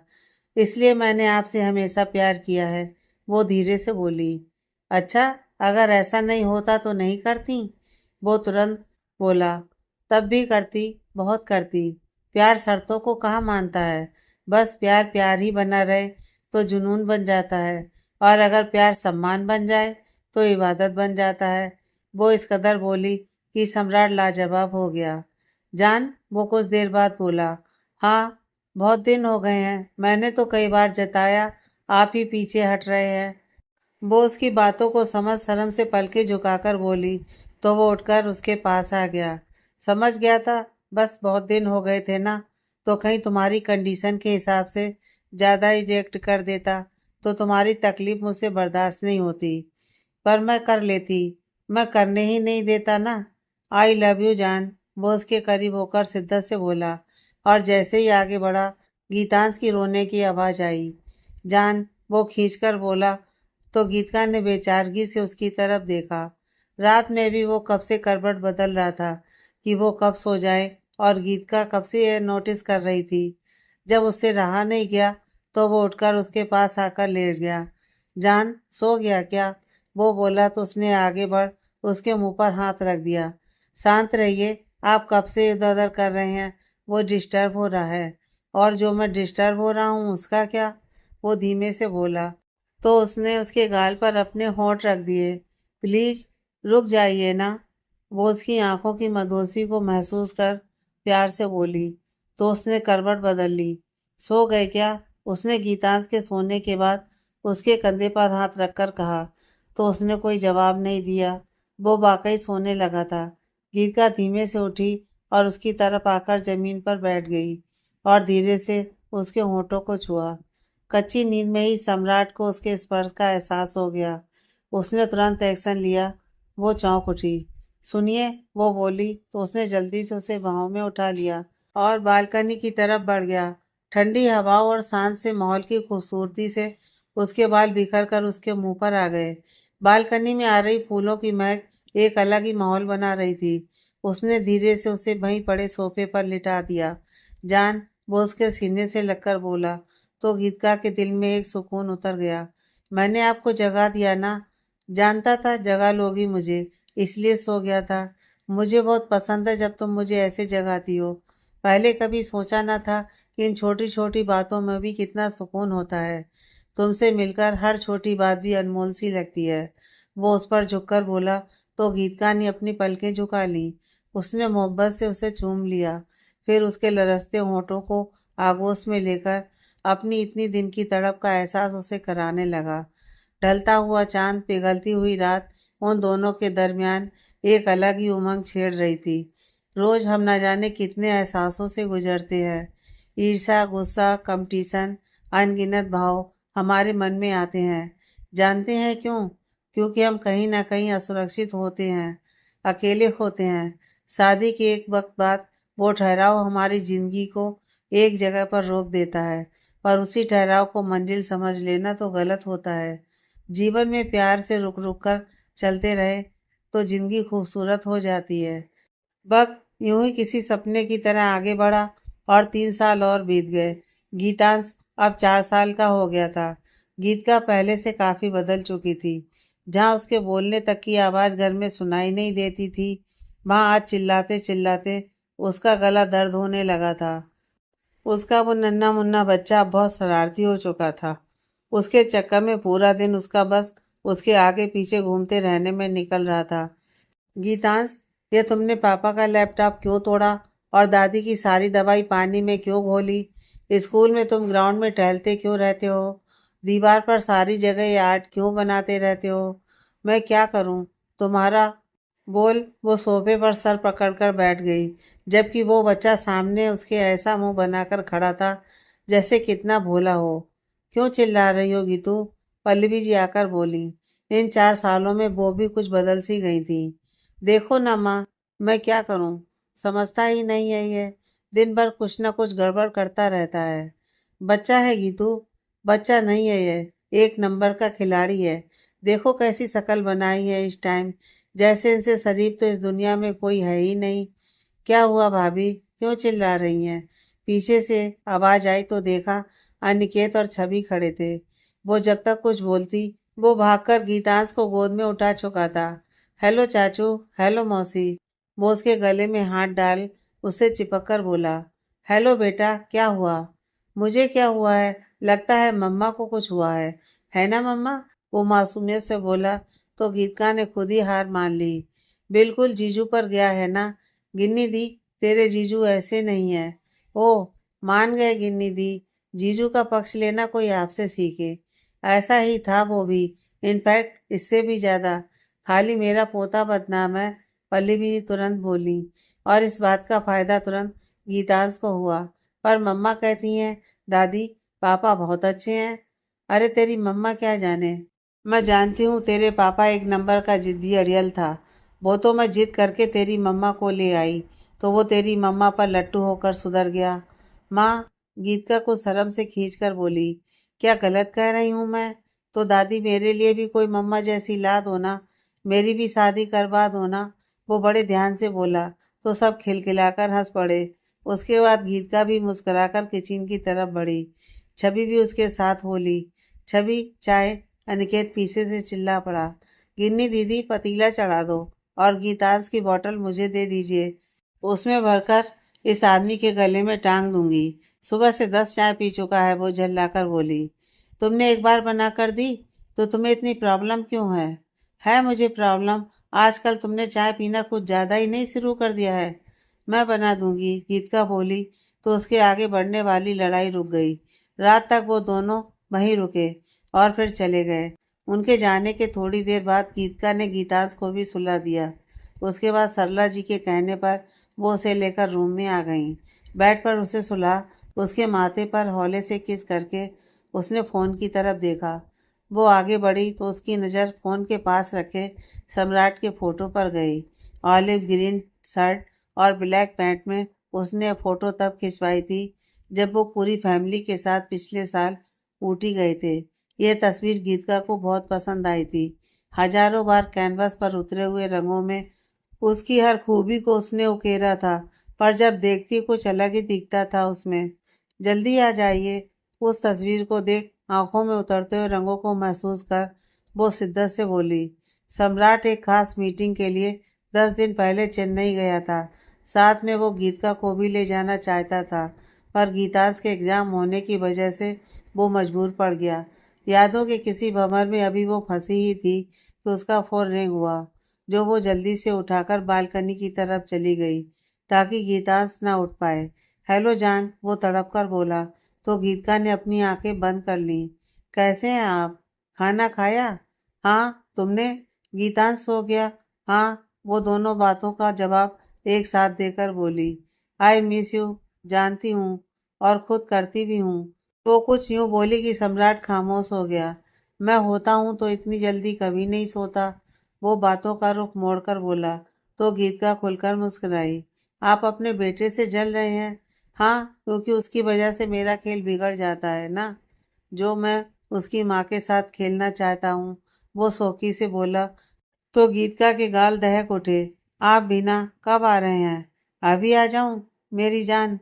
इसलिए मैंने आपसे हमेशा प्यार किया है, वो धीरे से बोली। अच्छा, अगर ऐसा नहीं होता तो नहीं करती? वो तुरंत बोला, तब भी करती, बहुत करती। प्यार शर्तों को कहाँ मानता है, बस प्यार प्यार ही बना रहे तो जुनून बन जाता है, और अगर प्यार सम्मान बन जाए तो इबादत बन जाता है। वो इस कदर बोली कि सम्राट लाजवाब हो गया। जान, वो कुछ देर बाद बोला, हाँ बहुत दिन हो गए हैं, मैंने तो कई बार जताया आप ही पीछे हट रहे हैं। वो उसकी बातों को समझ शर्म से पलके झुकाकर बोली, तो वो उठकर उसके पास आ गया। समझ गया था, बस बहुत दिन हो गए थे ना, तो कहीं तुम्हारी कंडीशन के हिसाब से ज़्यादा ही रिएक्ट कर देता तो तुम्हारी तकलीफ मुझसे बर्दाश्त नहीं होती। पर मैं कर लेती, मैं करने ही नहीं देता ना। आई लव यू जान, वो उसके करीब होकर शिद्दत से बोला। और जैसे ही आगे बढ़ा, गीतांश की रोने की आवाज़ आई। जान, वो खींचकर बोला, तो गीतिका ने बेचारगी से उसकी तरफ देखा। रात में भी वो कब से करवट बदल रहा था कि वो कब सो जाए, और गीतिका कब से यह नोटिस कर रही थी। जब उससे रहा नहीं गया तो वो उठकर उसके पास आकर लेट गया। जान, सो गया क्या? वो बोला तो उसने आगे बढ़ उसके मुंह पर हाथ रख दिया। शांत रहिए, आप कब से इधर उधर कर रहे हैं, वो डिस्टर्ब हो रहा है। और जो मैं डिस्टर्ब हो रहा हूँ उसका क्या? वो धीमे से बोला, तो उसने उसके गाल पर अपने होंठ रख दिए। प्लीज रुक जाइए ना। वो उसकी आंखों की मदोसी को महसूस कर प्यार से बोली, तो उसने करवट बदल ली। सो गए क्या? उसने गीतांश के सोने के बाद उसके कंधे पर हाथ रखकर कहा। तो उसने कोई जवाब नहीं दिया, वो वाकई सोने लगा था। गीतिका धीमे से उठी और उसकी तरफ आकर जमीन पर बैठ गई और धीरे से उसके होंठों को छुआ। कच्ची नींद में ही सम्राट को उसके स्पर्श का एहसास हो गया। उसने तुरंत एक्शन लिया। वो चौंक उठी। सुनिए, वो बोली, तो उसने जल्दी से उसे बाहों में उठा लिया और बालकनी की तरफ बढ़ गया। ठंडी हवाओं और शांत से माहौल की खूबसूरती से उसके बाल बिखर कर उसके मुंह पर आ गए। बालकनी में आ रही फूलों की महक एक अलग ही माहौल बना रही थी। उसने धीरे से उसे वहीं पड़े सोफे पर लिटा दिया। जान, वो उसके सीने से लगकर बोला। तो गीतिका के दिल में एक सुकून उतर गया। मैंने आपको जगा दिया ना। जानता था जगा लोगी मुझे, इसलिए सो गया था। मुझे बहुत पसंद है जब तुम मुझे ऐसे जगाती हो। पहले कभी सोचा ना था कि इन छोटी छोटी बातों में भी कितना सुकून होता है। तुमसे मिलकर हर छोटी बात भी अनमोल सी लगती है। वो उस पर झुककर बोला। तो गीतिका ने अपनी पलकें झुका ली। उसने मोहब्बत से उसे चूम लिया। फिर उसके लरसते होठों को आगोश में लेकर अपनी इतनी दिन की तड़प का एहसास उसे कराने लगा। ढलता हुआ चांद, पिघलती हुई रात, उन दोनों के दरमियान एक अलग ही उमंग छेड़ रही थी। रोज हम न जाने कितने एहसासों से गुजरते हैं। ईर्ष्या, गुस्सा, कंपटीशन, अनगिनत भाव हमारे मन में आते हैं। जानते हैं क्यों? क्योंकि हम कहीं ना कहीं असुरक्षित होते हैं, अकेले होते हैं। शादी के एक वक्त बाद वो ठहराव हमारी जिंदगी को एक जगह पर रोक देता है, पर उसी ठहराव को मंजिल समझ लेना तो गलत होता है। जीवन में प्यार से रुक रुक कर चलते रहे तो जिंदगी खूबसूरत हो जाती है। वक्त यूं ही किसी सपने की तरह आगे बढ़ा और 3 साल और बीत गए। गीतांश अब 4 साल का हो गया था। गीतिका पहले से काफी बदल चुकी थी। जहाँ उसके बोलने तक की आवाज घर में सुनाई नहीं देती थी, वहां आज चिल्लाते चिल्लाते उसका गला दर्द होने लगा था। उसका वो नन्हा मुन्ना बच्चा अब बहुत शरारती हो चुका था। उसके चक्कर में पूरा दिन उसका बस उसके आगे पीछे घूमते रहने में निकल रहा था। गीतांश, ये तुमने पापा का लैपटॉप क्यों तोड़ा और दादी की सारी दवाई पानी में क्यों घोली? स्कूल में तुम ग्राउंड में टहलते क्यों रहते हो? दीवार पर सारी जगह ये आर्ट क्यों बनाते रहते हो? मैं क्या करूं तुम्हारा? बोल। वो सोफे पर सर पकड़कर बैठ गई, जबकि वो बच्चा सामने उसके ऐसा मुंह बनाकर खड़ा था जैसे कितना भोला हो। क्यों चिल्ला रही होगी तू? पल्लवी जी आकर बोली। इन 4 सालों में वो भी कुछ बदल सी गई थी। देखो ना माँ, मैं क्या करूं? समझता ही नहीं है ये। दिन भर कुछ ना कुछ गड़बड़ करता रहता है। बच्चा है गीतू, बच्चा नहीं है ये। एक नंबर का खिलाड़ी है। देखो कैसी शक्ल बनाई है इस टाइम, जैसे इनसे शरीफ तो इस दुनिया में कोई है ही नहीं। क्या हुआ भाभी, क्यों चिल्ला रही हैं? पीछे से आवाज आई तो देखा अनिकेत और छवि खड़े थे। वो जब तक कुछ बोलती, वो भागकर गीतांश को गोद में उठा चुका था। हेलो चाचू, हेलो मौसी। वो उसके गले में हाथ डाल उससे चिपक कर बोला। हेलो बेटा, क्या हुआ? मुझे क्या हुआ है? लगता है मम्मा को कुछ हुआ है ना मम्मा? वो मासूमियत से बोला। तो गीतिका ने खुद ही हार मान ली। बिल्कुल जीजू पर गया है ना? गिन्नी दी, तेरे जीजू ऐसे नहीं है। ओह, मान गए गिन्नी दी। जीजू का पक्ष लेना कोई आपसे सीखे। ऐसा ही था वो भी, इनफैक्ट इससे भी ज्यादा। खाली मेरा पोता बदनाम है, पल्लवी जी तुरंत बोली। और इस बात का फायदा तुरंत गीतांश को हुआ। पर मम्मा कहती हैं दादी पापा बहुत अच्छे हैं। अरे तेरी मम्मा क्या जाने। मैं जानती हूँ तेरे पापा एक नंबर का जिद्दी अड़ियल था। वो तो मैं जिद करके तेरी मम्मा को ले आई तो वो तेरी मम्मा पर लट्टू होकर सुधर गया। माँ, गीतिका को शर्म से खींच कर बोली। क्या गलत कह रही हूँ मैं? तो दादी मेरे लिए भी कोई मम्मा जैसी ला दो ना, मेरी भी शादी करवा दो ना। वो बड़े ध्यान से बोला तो सब खिलखिलाकर हंस पड़े। उसके बाद गीतिका भी मुस्कुराकर किचन की तरफ बढ़ी। छवि भी उसके साथ बोली। छवि, चाय। अनिकेत पीछे से चिल्ला पड़ा। गिन्नी दीदी, पतीला चढ़ा दो और गीतांश की बोतल मुझे दे दीजिए। उसमें भरकर इस आदमी के गले में टांग दूंगी। सुबह से 10 चाय पी चुका है, वो झल्लाकर बोली। तुमने एक बार बना कर दी तो तुम्हें इतनी प्रॉब्लम क्यों है? है मुझे प्रॉब्लम। आजकल तुमने चाय पीना कुछ ज्यादा ही नहीं शुरू कर दिया है। मैं बना दूंगी, गीतिका बोली। तो उसके आगे बढ़ने वाली लड़ाई रुक गई। रात तक वो दोनों वहीं रुके और फिर चले गए। उनके जाने के थोड़ी देर बाद गीतिका ने गीतांश को भी सुला दिया। उसके बाद सरला जी के कहने पर वो उसे लेकर रूम में आ गईं। बेड पर उसे सुला, उसके माथे पर हौले से किस करके उसने फ़ोन की तरफ देखा। वो आगे बढ़ी तो उसकी नज़र फ़ोन के पास रखे सम्राट के फ़ोटो पर गई। ऑलिव ग्रीन शर्ट और ब्लैक पैंट में उसने फ़ोटो तब खिंचवाई थी जब वो पूरी फैमिली के साथ पिछले साल ऊटी गए थे। ये तस्वीर गीतिका को बहुत पसंद आई थी। हजारों बार कैनवस पर उतरे हुए रंगों में उसकी हर खूबी को उसने उकेरा था, पर जब देखती कुछ अलग ही दिखता था उसमें। जल्दी आ जाइए। उस तस्वीर को देख आंखों में उतरते हुए रंगों को महसूस कर वो शिद्दत से बोली। सम्राट एक खास मीटिंग के लिए 10 दिन पहले चेन्नई गया था। साथ में वो गीतिका को भी ले जाना चाहता था, पर गीतांश के एग्जाम होने की वजह से वो मजबूर पड़ गया। यादों के किसी भंवर में अभी वो फंसी ही थी कि उसका फोन रिंग हुआ, जो वो जल्दी से उठाकर बालकनी की तरफ चली गई ताकि गीतांश ना उठ पाए। हेलो जान, वो तड़प कर बोला तो गीतिका ने अपनी आंखें बंद कर ली। कैसे हैं आप? खाना खाया? हाँ, तुमने? गीतांश सो गया? हाँ, वो दोनों बातों का जवाब एक साथ देकर बोली। आई मिस यू, जानती हूँ, और खुद करती भी हूँ। वो कुछ यूं बोली कि सम्राट खामोश हो गया। मैं होता हूँ तो इतनी जल्दी कभी नहीं सोता। वो बातों का रुख मोड़कर बोला तो गीतिका खुलकर मुस्कुराई। आप अपने बेटे से जल रहे हैं? हाँ, क्योंकि उसकी वजह से मेरा खेल बिगड़ जाता है ना, जो मैं उसकी माँ के साथ खेलना चाहता हूँ। वो शौकी से बोला तो गीतिका के गाल दहक उठे। आप बिना कब आ रहे हैं? अभी आ जाऊं? मेरी जान,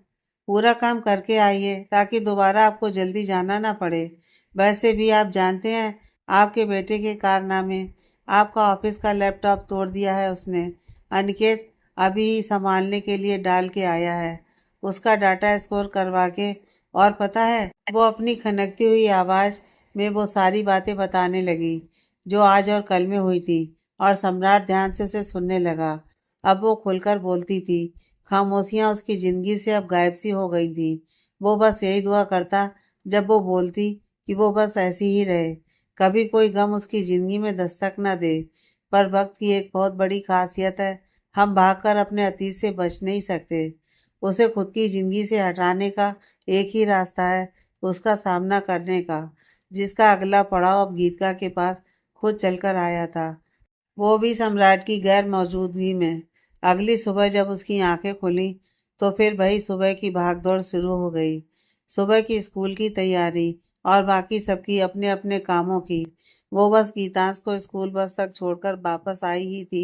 पूरा काम करके आइए ताकि दोबारा आपको जल्दी जाना ना पड़े। वैसे भी आप जानते हैं आपके बेटे के कारनामे। आपका ऑफिस का लैपटॉप तोड़ दिया है उसने। अनिकेत अभी ही संभालने के लिए डाल के आया है, उसका डाटा स्कोर करवा के। और पता है, वो अपनी खनकती हुई आवाज में वो सारी बातें बताने लगी जो आज और कल में हुई थी, और सम्राट ध्यान से उसे सुनने लगा। अब वो खुलकर बोलती थी। खामोशियां उसकी जिंदगी से अब गायब सी हो गई थी। वो बस यही दुआ करता जब वो बोलती कि वो बस ऐसी ही रहे, कभी कोई गम उसकी जिंदगी में दस्तक न दे। पर वक्त की एक बहुत बड़ी खासियत है, हम भागकर अपने अतीत से बच नहीं सकते। उसे खुद की जिंदगी से हटाने का एक ही रास्ता है, उसका सामना करने का, जिसका अगला पड़ाव अब गीतिका के पास खुद चलकर आया था, वो भी सम्राट की गैर मौजूदगी में। अगली सुबह जब उसकी आंखें खुली तो फिर वही सुबह की भागदौड़ शुरू हो गई। सुबह की स्कूल की तैयारी और बाकी सबकी अपने अपने कामों की। वो बस गीतांश को स्कूल बस तक छोड़कर वापस आई ही थी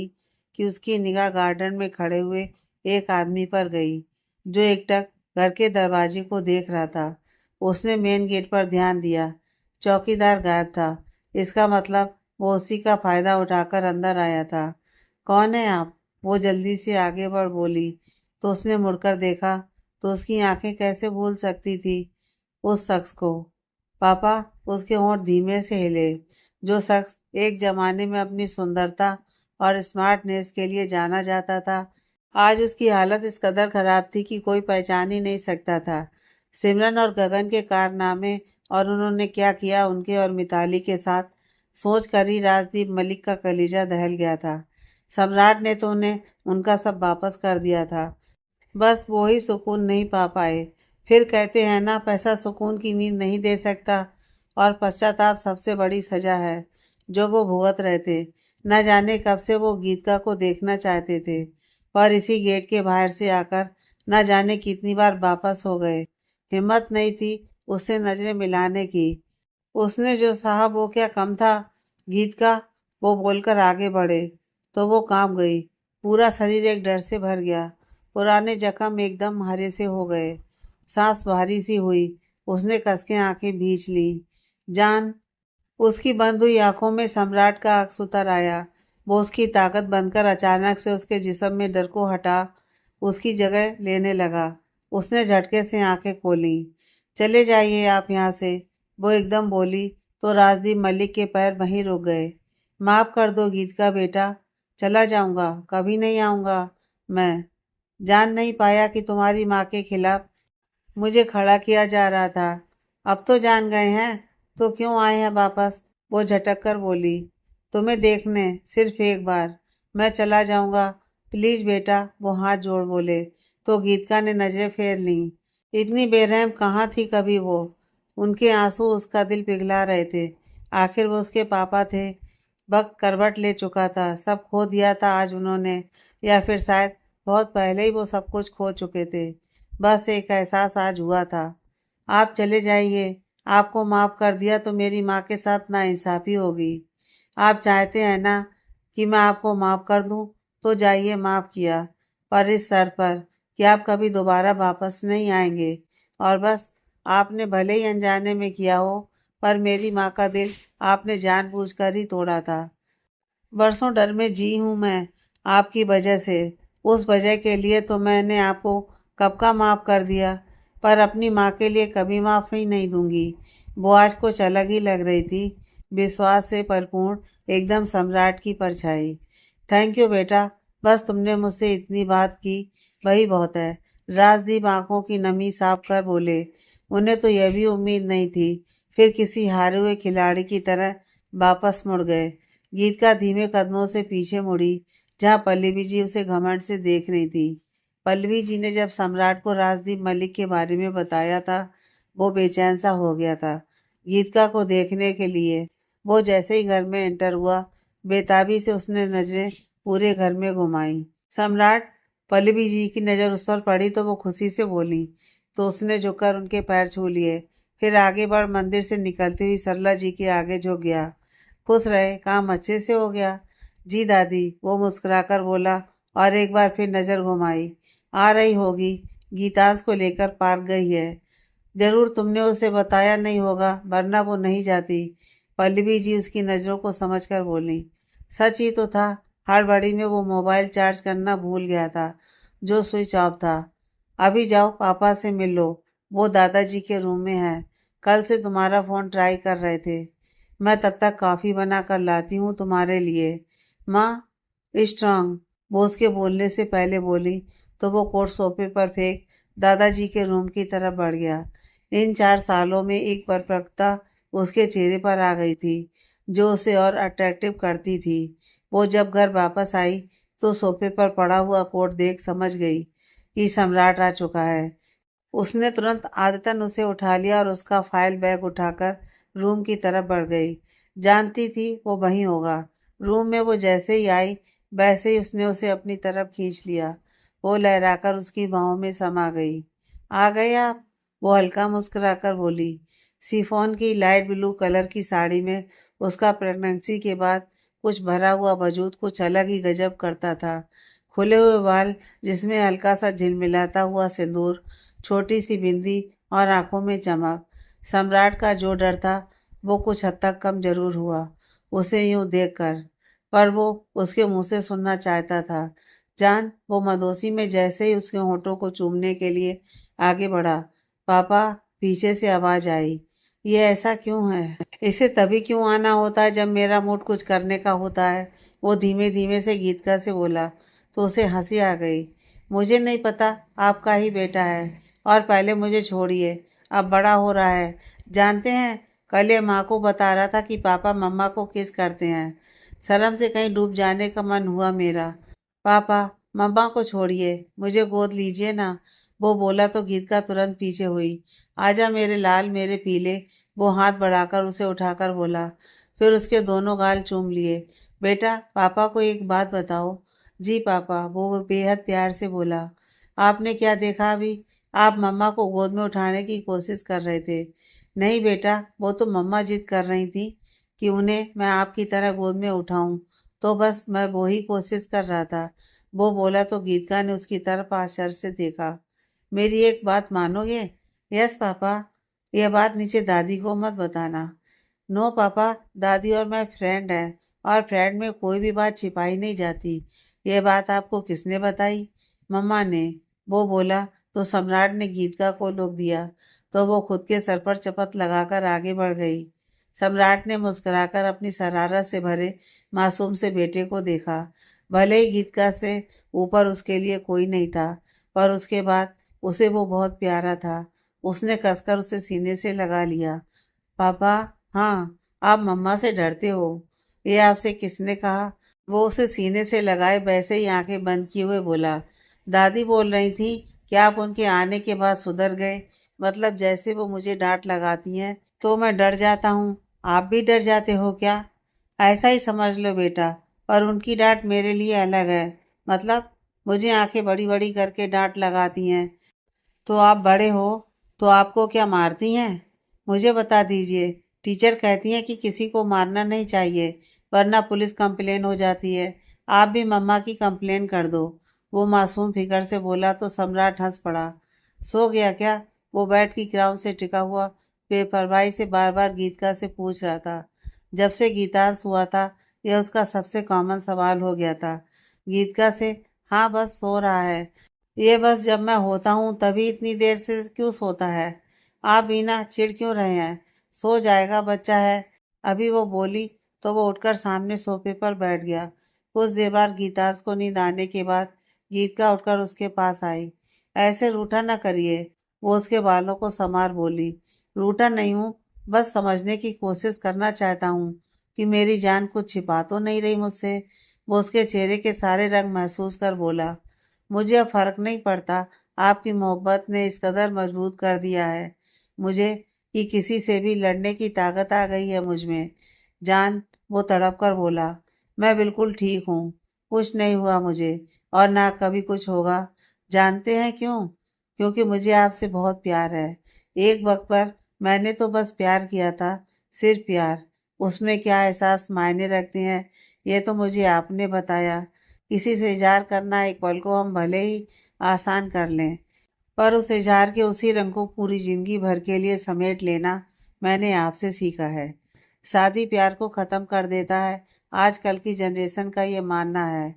कि उसकी निगाह गार्डन में खड़े हुए एक आदमी पर गई, जो एकटक घर के दरवाजे को देख रहा था। उसने मेन गेट पर ध्यान दिया। चौकीदार गायब था। इसका मतलब वो उसी का फायदा उठाकर अंदर आया था। कौन है आप? वो जल्दी से आगे बढ़ बोली तो उसने मुड़कर देखा तो उसकी आंखें कैसे भूल सकती थी उस शख्स को। पापा, उसके होंठ धीमे से हिले। जो शख्स एक जमाने में अपनी सुंदरता और स्मार्टनेस के लिए जाना जाता था, आज उसकी हालत इस कदर खराब थी कि कोई पहचान ही नहीं सकता था। सिमरन और गगन के कारनामे और उन्होंने क्या किया उनके और मिताली के साथ सोच कर ही राजदीप मलिक का कलेजा दहल गया था। सम्राट ने तो उन्हें उनका सब वापस कर दिया था, बस वो ही सुकून नहीं पा पाए। फिर कहते हैं ना, पैसा सुकून की नींद नहीं दे सकता, और पश्चाताप सबसे बड़ी सजा है जो वो भुगत रहे थे। न जाने कब से वो गीतिका को देखना चाहते थे, पर इसी गेट के बाहर से आकर न जाने कितनी बार वापस हो गए। हिम्मत नहीं थी उससे नजरें मिलाने की। उसने जो सहा वो क्या कम था? गीतिका, वो बोलकर आगे बढ़े तो वो कांप गई। पूरा शरीर एक डर से भर गया। पुराने जख्म एकदम हरे से हो गए। सांस भारी सी हुई। उसने कस के आंखें भींच ली। जान, उसकी बंद हुई आंखों में सम्राट का अक्स उतर आया। वो उसकी ताकत बनकर अचानक से उसके जिस्म में डर को हटा उसकी जगह लेने लगा। उसने झटके से आंखें खोली। चले जाइए आप यहाँ से, वो एकदम बोली तो राजदीप मलिक के पैर वहीं रुक गए। माफ कर दो गीतिका बेटा, चला जाऊंगा, कभी नहीं आऊंगा। मैं जान नहीं पाया कि तुम्हारी माँ के खिलाफ मुझे खड़ा किया जा रहा था। अब तो जान गए हैं तो क्यों आए हैं वापस? वो झटक कर बोली। तुम्हें देखने, सिर्फ एक बार। मैं चला जाऊंगा, प्लीज बेटा, वो हाथ जोड़ बोले तो गीतिका ने नजरें फेर लीं। इतनी बेरहम कहाँ थी कभी वो। उनके आंसू उसका दिल पिघला रहे थे। आखिर वो उसके पापा थे। वक्त करवट ले चुका था, सब खो दिया था आज उन्होंने, या फिर शायद बहुत पहले ही वो सब कुछ खो चुके थे। बस एक एहसास आज हुआ था। आप चले जाइए, आपको माफ़ कर दिया तो मेरी माँ के साथ नाइंसाफ़ी होगी। आप चाहते हैं ना कि मैं आपको माफ़ कर दूँ, तो जाइए माफ़ किया, पर इस शर्त पर कि आप कभी दोबारा वापस नहीं आएँगे। और बस आपने भले ही अनजाने में किया हो, पर मेरी माँ का दिल आपने जानबूझकर ही तोड़ा था। बरसों डर में जी हूँ मैं आपकी वजह से। उस वजह के लिए तो मैंने आपको कब का माफ़ कर दिया, पर अपनी माँ के लिए कभी माफ़ी नहीं दूंगी। वो आज कुछ अलग ही लग रही थी, विश्वास से परिपूर्ण, एकदम सम्राट की परछाई। थैंक यू बेटा, बस तुमने मुझसे इतनी बात की, वही बहुत है। राजदीप आंखों की नमी साफ कर बोले। उन्हें तो यह भी उम्मीद नहीं थी। फिर किसी हारे हुए खिलाड़ी की तरह वापस मुड़ गए। गीतिका धीमे कदमों से पीछे मुड़ी, जहाँ पल्लवी जी उसे घमंड से देख रही थी। पल्लवी जी ने जब सम्राट को राजदीप मलिक के बारे में बताया था, वो बेचैन सा हो गया था गीतिका को देखने के लिए। वो जैसे ही घर में एंटर हुआ, बेताबी से उसने नजरें पूरे घर में घुमाई। सम्राट, पल्लवी जी की नज़र उस पर पड़ी तो वो खुशी से बोली, तो उसने झुककर उनके पैर छू लिए। फिर आगे बढ़ मंदिर से निकलती हुई सरला जी के आगे झुक गया। खुश रहे, काम अच्छे से हो गया। जी दादी, वो मुस्कुराकर बोला और एक बार फिर नजर घुमाई। आ रही होगी, गीतांश को लेकर पार्क गई है। जरूर तुमने उसे बताया नहीं होगा, वरना वो नहीं जाती। पल्लवी जी उसकी नज़रों को समझकर बोली। सच ही तो था, हड़बड़ी में वो मोबाइल चार्ज करना भूल गया था, जो स्विच ऑफ था। अभी जाओ पापा से मिल लो, वो दादाजी के रूम में है। कल से तुम्हारा फ़ोन ट्राई कर रहे थे। मैं तब तक कॉफ़ी बना कर लाती हूँ तुम्हारे लिए। माँ, स्ट्रांग, वो उसके बोलने से पहले बोली, तो वो कोट सोफे पर फेंक दादाजी के रूम की तरफ बढ़ गया। इन 4 सालों में एक परिपक्वता उसके चेहरे पर आ गई थी, जो उसे और अट्रैक्टिव करती थी। वो जब घर वापस आई, तो सोफे पर पड़ा हुआ कोट देख समझ गई कि सम्राट आ चुका है। उसने तुरंत आदतन उसे उठा लिया और उसका फाइल बैग उठाकर रूम की तरफ बढ़ गई। जानती थी वो वहीं होगा। रूम में वो जैसे ही आई, वैसे ही उसने उसे अपनी तरफ खींच लिया। वो लहराकर उसकी बाहों में समा गई। आ गए आप? वो हल्का मुस्कुराकर बोली। सिफोन की लाइट ब्लू कलर की साड़ी में उसका प्रेगनेंसी के बाद कुछ भरा हुआ वजूद कुछ अलग ही गजब करता था। खुले हुए बाल, जिसमें हल्का सा झिलमिलाता हुआ सिंदूर, छोटी सी बिंदी और आंखों में चमक। सम्राट का जो डर था, वो कुछ हद तक कम जरूर हुआ उसे यूं देखकर, पर वो उसके मुंह से सुनना चाहता था। जान, वो मदोसी में जैसे ही उसके होठों को चूमने के लिए आगे बढ़ा, पापा, पीछे से आवाज आई। ये ऐसा क्यों है? इसे तभी क्यों आना होता है जब मेरा मूड कुछ करने का होता है। वो धीमे धीमे से गीतिका से बोला, तो उसे हंसी आ गई। मुझे नहीं पता, आपका ही बेटा है। और पहले मुझे छोड़िए, अब बड़ा हो रहा है। जानते हैं, कल ये माँ को बता रहा था कि पापा मम्मा को किस करते हैं। शर्म से कहीं डूब जाने का मन हुआ मेरा। पापा, मम्मा को छोड़िए, मुझे गोद लीजिए ना। वो बोला तो गीतिका तुरंत पीछे हुई। आजा मेरे लाल, मेरे पीले। वो हाथ बढ़ाकर उसे उठाकर बोला, फिर उसके दोनों गाल चूम लिए। बेटा, पापा को एक बात बताओ। जी पापा, वो बेहद प्यार से बोला। आपने क्या देखा अभी? आप मम्मा को गोद में उठाने की कोशिश कर रहे थे। नहीं बेटा, वो तो मम्मा जिद कर रही थी कि उन्हें मैं आपकी तरह गोद में उठाऊं, तो बस मैं वो ही कोशिश कर रहा था। वो बोला तो गीतिका ने उसकी तरफ आश्चर्य से देखा। मेरी एक बात मानोगे? Yes papa. यह बात नीचे दादी को मत बताना। नो पापा, दादी और मैं फ्रेंड हैं, और फ्रेंड में कोई भी बात छिपाई नहीं जाती। यह बात आपको किसने बताई? मम्मा ने। वो बोला तो सम्राट ने गीतिका को लोग दिया, तो वो खुद के सर पर चपत लगाकर आगे बढ़ गई। सम्राट ने मुस्कुराकर अपनी शरारत से भरे मासूम से बेटे को देखा। भले ही गीतिका से ऊपर उसके लिए कोई नहीं था, पर उसके बाद उसे वो बहुत प्यारा था। उसने कसकर उसे सीने से लगा लिया। पापा, हाँ, आप मम्मा से डरते हो, ये आपसे किसने कहा? वो उसे सीने से लगाए वैसे ही आंखें बंद किए हुए बोला। दादी बोल रही थी कि आप उनके आने के बाद सुधर गए। मतलब जैसे वो मुझे डांट लगाती हैं तो मैं डर जाता हूँ। आप भी डर जाते हो क्या? ऐसा ही समझ लो बेटा, पर उनकी डांट मेरे लिए अलग है। मतलब मुझे आंखें बड़ी बड़ी करके डांट लगाती हैं। तो आप बड़े हो, तो आपको क्या मारती हैं? मुझे बता दीजिए। टीचर कहती हैं कि किसी को मारना नहीं चाहिए, वरना पुलिस कंप्लेन हो जाती है। आप भी मम्मा की कंप्लेन कर दो। वो मासूम फिकर से बोला तो सम्राट हंस पड़ा। सो गया क्या? वो बेड की ग्राउंड से टिका हुआ बेपरवाही से बार बार गीतिका से पूछ रहा था। जब से गीतांश हुआ था, यह उसका सबसे कॉमन सवाल हो गया था। गीतिका से, हाँ बस सो रहा है। ये बस जब मैं होता हूँ तभी इतनी देर से क्यों सोता है? आप बीना चिढ़ क्यों रहे हैं? सो जाएगा, बच्चा है। अभी वो बोली तो वो उठकर सामने सोफे पर बैठ गया। कुछ देर बाद गीतांश को नींद आने के बाद गीतिका उठकर उसके पास आई। ऐसे रूठा न करिए, वो उसके बालों को संवार बोली। रूठा नहीं हूँ, बस समझने की कोशिश करना चाहता हूँ कि मेरी जान कुछ छिपा तो नहीं रही मुझसे। वो उसके चेहरे के सारे रंग महसूस कर बोला, मुझे अब फर्क नहीं पड़ता। आपकी मोहब्बत ने इस कदर मजबूत कर दिया है मुझे कि किसी से भी लड़ने की ताकत आ गई है मुझ में। जान, वो तड़प कर बोला, मैं बिल्कुल ठीक हूँ। कुछ नहीं हुआ मुझे, और ना कभी कुछ होगा। जानते हैं क्यों? क्योंकि मुझे आपसे बहुत प्यार है। एक वक्त पर मैंने तो बस प्यार किया था, सिर्फ प्यार। उसमें क्या एहसास मायने रखते हैं, ये तो मुझे आपने बताया। किसी से इज़हार करना एक पल को हम भले ही आसान कर लें, पर उस इज़हार के उसी रंग को पूरी जिंदगी भर के लिए समेट लेना मैंने आपसे सीखा है। शादी प्यार को ख़त्म कर देता है, आजकल की जनरेशन का ये मानना है।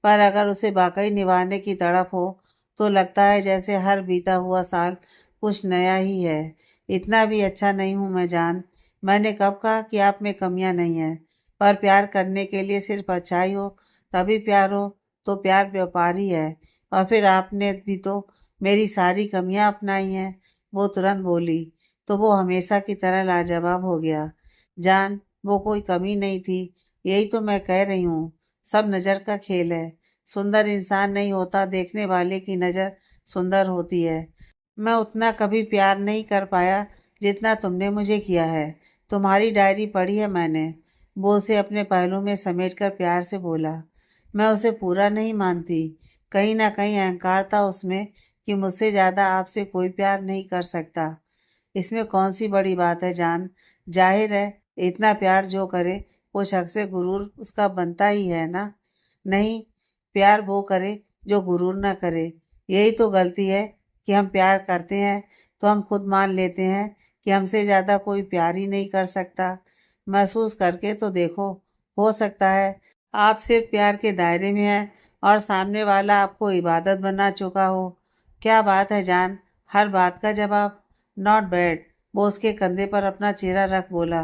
पर अगर उसे वाकई निभाने की तड़प हो तो लगता है जैसे हर बीता हुआ साल कुछ नया ही है। इतना भी अच्छा नहीं हूँ मैं, जान। मैंने कब कहा कि आप में कमियां नहीं हैं? पर प्यार करने के लिए सिर्फ अच्छाई हो तभी प्यार हो, तो प्यार व्यापार ही है। और फिर आपने भी तो मेरी सारी कमियां अपनाई हैं। वो तुरंत बोली, तो वो हमेशा की तरह लाजवाब हो गया। जान, वो कोई कमी नहीं थी, यही तो मैं कह रही हूँ। सब नज़र का खेल है। सुंदर इंसान नहीं होता, देखने वाले की नज़र सुंदर होती है। मैं उतना कभी प्यार नहीं कर पाया जितना तुमने मुझे किया है। तुम्हारी डायरी पढ़ी है मैंने। वो उसे अपने पहलू में समेटकर प्यार से बोला। मैं उसे पूरा नहीं मानती। कहीं ना कहीं अहंकार था उसमें कि मुझसे ज़्यादा आपसे कोई प्यार नहीं कर सकता। इसमें कौन सी बड़ी बात है, जान। जाहिर है, इतना प्यार जो करे कुछ हद से गुरूर उसका बनता ही है ना। नहीं, प्यार वो करे जो गुरूर ना करे। यही तो गलती है कि हम प्यार करते हैं तो हम खुद मान लेते हैं कि हमसे ज़्यादा कोई प्यार ही नहीं कर सकता। महसूस करके तो देखो, हो सकता है आप सिर्फ प्यार के दायरे में हैं और सामने वाला आपको इबादत बना चुका हो। क्या बात है, जान। हर बात का जवाब। Not bad. वो उसके कंधे पर अपना चेहरा रख बोला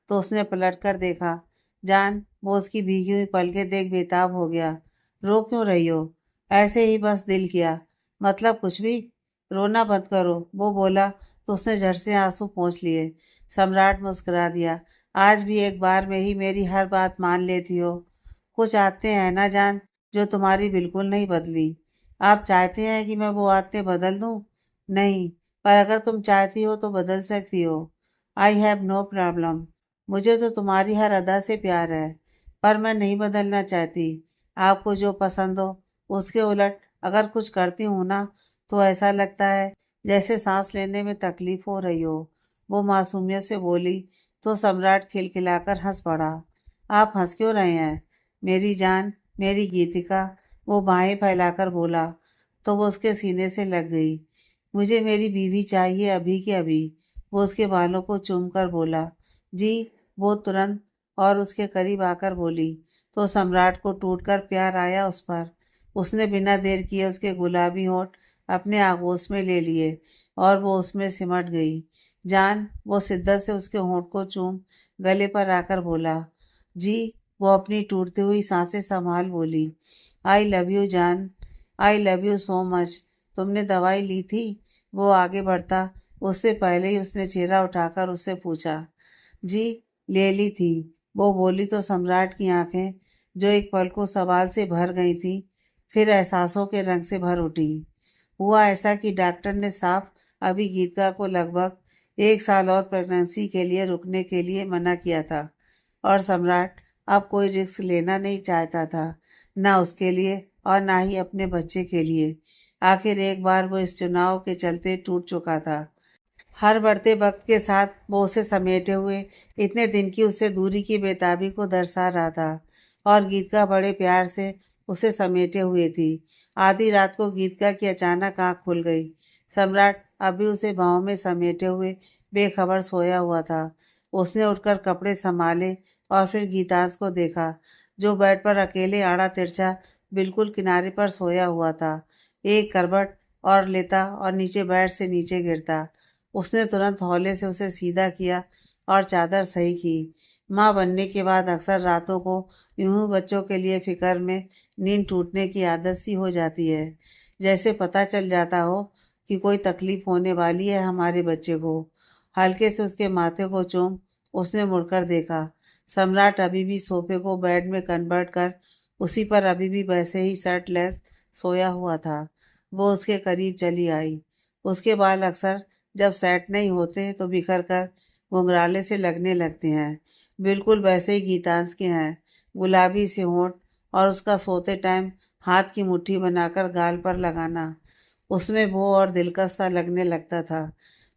तो उसने पलट कर देखा। जान, वो उसकी भीगी हुई पलकें देख बेताब हो गया। रो क्यों रही हो? ऐसे ही बस दिल किया। मतलब कुछ भी? रोना बंद करो, वो बोला तो उसने झट से आंसू पोंछ लिए। सम्राट मुस्कुरा दिया। आज भी एक बार में ही मेरी हर बात मान लेती हो। कुछ आदतें हैं ना, जान, जो तुम्हारी बिल्कुल नहीं बदली। आप चाहते हैं कि मैं वो आदतें बदल दूं? नहीं, पर अगर तुम चाहती हो तो बदल सकती हो। I have no problem. मुझे तो तुम्हारी हर अदा से प्यार है, पर मैं नहीं बदलना चाहती। आपको जो पसंद हो उसके उलट अगर कुछ करती हूँ ना, तो ऐसा लगता है जैसे सांस लेने में तकलीफ हो रही हो। वो मासूमियत से बोली तो सम्राट खिलखिलाकर हंस पड़ा। आप हंस क्यों रहे हैं मेरी जान, मेरी गीतिका? वो बाहें फैलाकर बोला तो वो उसके सीने से लग गई। मुझे मेरी बीवी चाहिए अभी के अभी। वो उसके बालों को चूमकर बोला। जी। वो तुरंत और उसके करीब आकर बोली तो सम्राट को टूटकर प्यार आया उस पर। उसने बिना देर किए उसके गुलाबी होंठ अपने आगोश में ले लिए और वो उसमें सिमट गई। जान, वो शिद्दत से उसके होंठ को चूम गले पर आकर बोला। जी। वो अपनी टूटती हुई सांसें संभाल बोली, आई लव यू जान। I love you so much. तुमने दवाई ली थी? वो आगे बढ़ता उससे पहले ही उसने चेहरा उठाकर उससे पूछा। जी, ले ली थी। वो बोली तो सम्राट की आंखें, जो एक पल को सवाल से भर गई थी, फिर एहसासों के रंग से भर उठी। हुआ ऐसा कि डॉक्टर ने साफ अभी गीतिका को लगभग 1 साल और प्रेगनेंसी के लिए रुकने के लिए मना किया था, और सम्राट अब कोई रिस्क लेना नहीं चाहता था, ना उसके लिए और ना ही अपने बच्चे के लिए। आखिर एक बार वो इस चुनाव के चलते टूट चुका था। हर बढ़ते वक्त के साथ वो उसे समेटे हुए इतने दिन की उससे दूरी की बेताबी को दर्शा रहा था और गीतिका बड़े प्यार से उसे समेटे हुए थी। आधी रात को गीतिका की अचानक आंख खुल गई। सम्राट अभी उसे बाहों में समेटे हुए बेखबर सोया हुआ था। उसने उठकर कपड़े संभाले और फिर गीतांश को देखा, जो बेड पर अकेले आड़ा तिरछा बिल्कुल किनारे पर सोया हुआ था। एक करवट और लेता और नीचे बेड से नीचे गिरता। उसने तुरंत हौले से उसे सीधा किया और चादर सही की। माँ बनने के बाद अक्सर रातों को यूं ही बच्चों के लिए फिक्र में नींद टूटने की आदत सी हो जाती है, जैसे पता चल जाता हो कि कोई तकलीफ होने वाली है हमारे बच्चे को। हल्के से उसके माथे को चूम उसने मुड़कर देखा। सम्राट अभी भी सोफे को बेड में कन्वर्ट कर उसी पर अभी भी वैसे ही शर्टलेस सोया हुआ था। वो उसके करीब चली आई। उसके बाल अक्सर जब सेट नहीं होते तो बिखर कर घुंघराले से लगने लगते हैं। बिल्कुल वैसे ही गीतांश के हैं। गुलाबी से होंठ और उसका सोते टाइम हाथ की मुट्ठी बनाकर गाल पर लगाना उसमें वो और दिलकश सा लगने लगता था।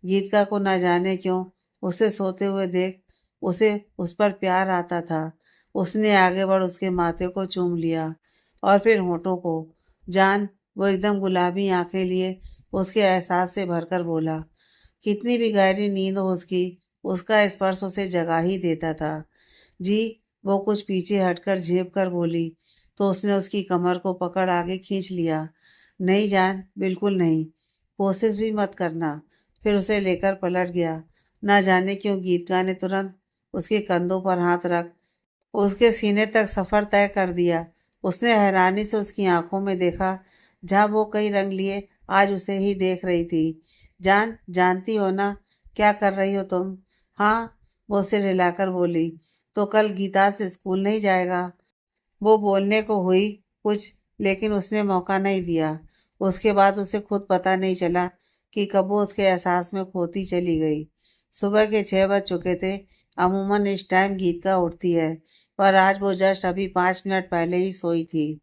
गीतिका को न जाने क्यों उसे सोते हुए देख उसे उस पर प्यार आता था। उसने आगे बढ़ उसके माथे को चूम लिया और फिर होठों को। जान, वो एकदम गुलाबी आंखें लिए उसके एहसास से भरकर बोला। कितनी भी गहरी नींद हो उसका स्पर्श उसे जगा ही देता था। जी, वो कुछ पीछे हटकर झेप कर बोली तो उसने उसकी कमर को पकड़ आगे खींच लिया। नहीं जान, बिल्कुल नहीं, कोशिश भी मत करना। फिर उसे लेकर पलट गया। ना जाने क्यों गीतिका ने तुरंत उसके कंधों पर हाथ रख उसके सीने तक सफर तय कर दिया। उसने हैरानी से उसकी आंखों में देखा, जहाँ वो कई रंग लिए आज उसे ही देख रही थी। जान, जानती हो ना क्या कर रही हो तुम? हाँ, वो सिर हिलाकर बोली। तो कल गीता से स्कूल नहीं जाएगा? वो बोलने को हुई कुछ, लेकिन उसने मौका नहीं दिया। उसके बाद उसे खुद पता नहीं चला कि कब वो उसके एहसास में खोती चली गई। सुबह के 6 बज चुके थे। अमूमन इस टाइम गीतिका उठती है, पर आज वो जस्ट अभी 5 मिनट पहले ही सोई थी।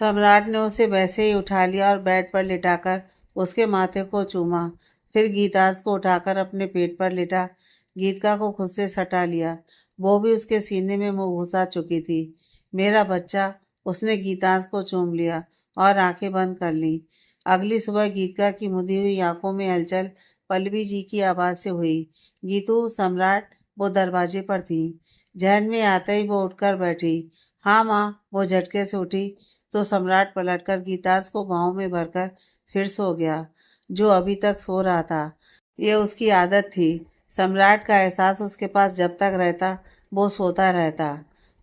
सम्राट ने उसे वैसे ही उठा लिया और बेड पर लिटाकर उसके माथे को चूमा। फिर गीतांश को उठाकर अपने पेट पर लिटा गीतिका को खुद से सटा लिया। वो भी उसके सीने में मुंह घुसा चुकी थी। मेरा बच्चा, उसने गीतांश को चूम लिया और आंखें बंद कर ली। अगली सुबह गीतिका की मुदी हुई आंखों में हलचल पल्लवी जी की आवाज से हुई। गीतू, सम्राट, वो दरवाजे पर थी। जहन में आते ही वो उठकर बैठी। हाँ माँ, वो झटके से उठी तो सम्राट पलटकर गीतांश को बाहों में भरकर फिर सो गया, जो अभी तक सो रहा था। ये उसकी आदत थी। सम्राट का एहसास उसके पास जब तक रहता वो सोता रहता।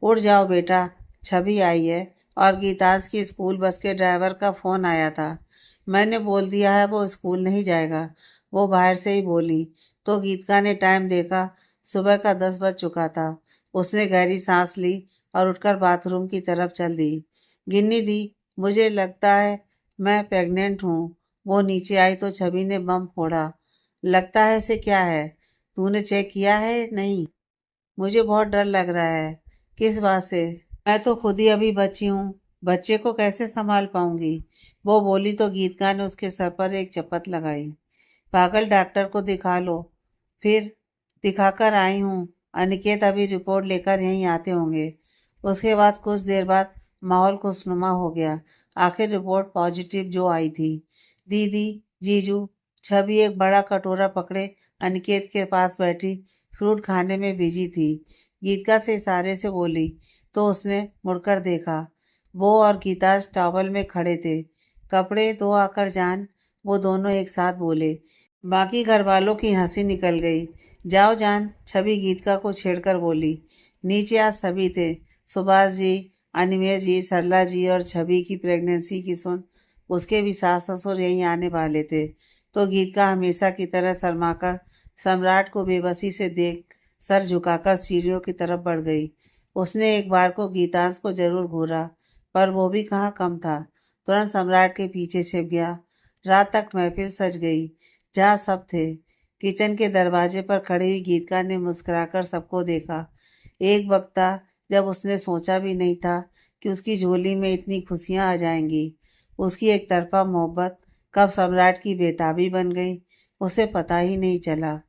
उठ जाओ बेटा, छवि आई है। और गीतांश की स्कूल बस के ड्राइवर का फ़ोन आया था। मैंने बोल दिया है वो स्कूल नहीं जाएगा, वो बाहर से ही बोली। तो गीतिका ने टाइम देखा। सुबह का 10 बज चुका था। उसने गहरी सांस ली और उठकर बाथरूम की तरफ चल दी। गिन्नी दी, मुझे लगता है मैं प्रेग्नेंट हूँ। वो नीचे आई तो छवि ने बम फोड़ा। लगता है से क्या है? तूने चेक किया है? नहीं, मुझे बहुत डर लग रहा है। किस बात से? मैं तो खुद ही अभी बची हूँ, बच्चे को कैसे संभाल पाऊंगी? वो बोली तो गीतिका ने उसके सर पर एक चपत लगाई। पागल, डॉक्टर को दिखा लो। फिर दिखाकर आई हूँ। अनिकेत अभी रिपोर्ट लेकर यहीं आते होंगे। उसके बाद कुछ देर बाद माहौल खुशनुमा हो गया। आखिर रिपोर्ट पॉजिटिव जो आई थी। दीदी, जीजू, छवि एक बड़ा कटोरा पकड़े अनिकेत के पास बैठी फ्रूट खाने में बिजी थी। गीतिका से इशारे से बोली तो उसने मुड़कर देखा। वो और गीता टॉवल में खड़े थे। कपड़े दो आकर जान, वो दोनों एक साथ बोले। बाकी घर वालों की हंसी निकल गई। जाओ जान, छवि गीतिका को छेड़कर बोली। नीचे आज सभी थे। सुभाष जी, अनिमेश जी, सरला जी और छवि की प्रेगनेंसी की सुन उसके भी सास ससुर यहीं आने वाले थे। तो गीतिका हमेशा की तरह शर्माकर सम्राट को बेबसी से देख सर झुकाकर सीढ़ियों की तरफ बढ़ गई। उसने एक बार को गीतांश को जरूर घूरा, पर वो भी कहाँ कम था। तुरंत सम्राट के पीछे छिप गया। रात तक महफिल सज गई, जहाँ सब थे। किचन के दरवाजे पर खड़ी हुई गीतिका ने मुस्कुराकर सबको देखा। एक वक्त था जब उसने सोचा भी नहीं था कि उसकी झोली में इतनी खुशियां आ जाएंगी। उसकी एक तरफा मोहब्बत कब सम्राट की बेताबी बन गई उसे पता ही नहीं चला।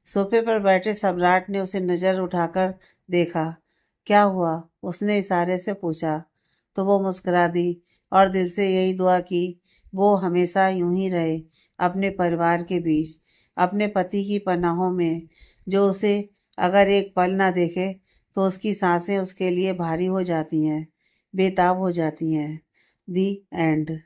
सोफे पर बैठे सम्राट ने उसे नजर उठाकर देखा। क्या हुआ? उसने इशारे से पूछा तो वो मुस्कुरा दी और दिल से यही दुआ की वो हमेशा यूं ही रहे, अपने परिवार के बीच, अपने पति की पनाहों में, जो उसे अगर एक पल ना देखे तो उसकी सांसें उसके लिए भारी हो जाती हैं, बेताब हो जाती हैं। दी एंड।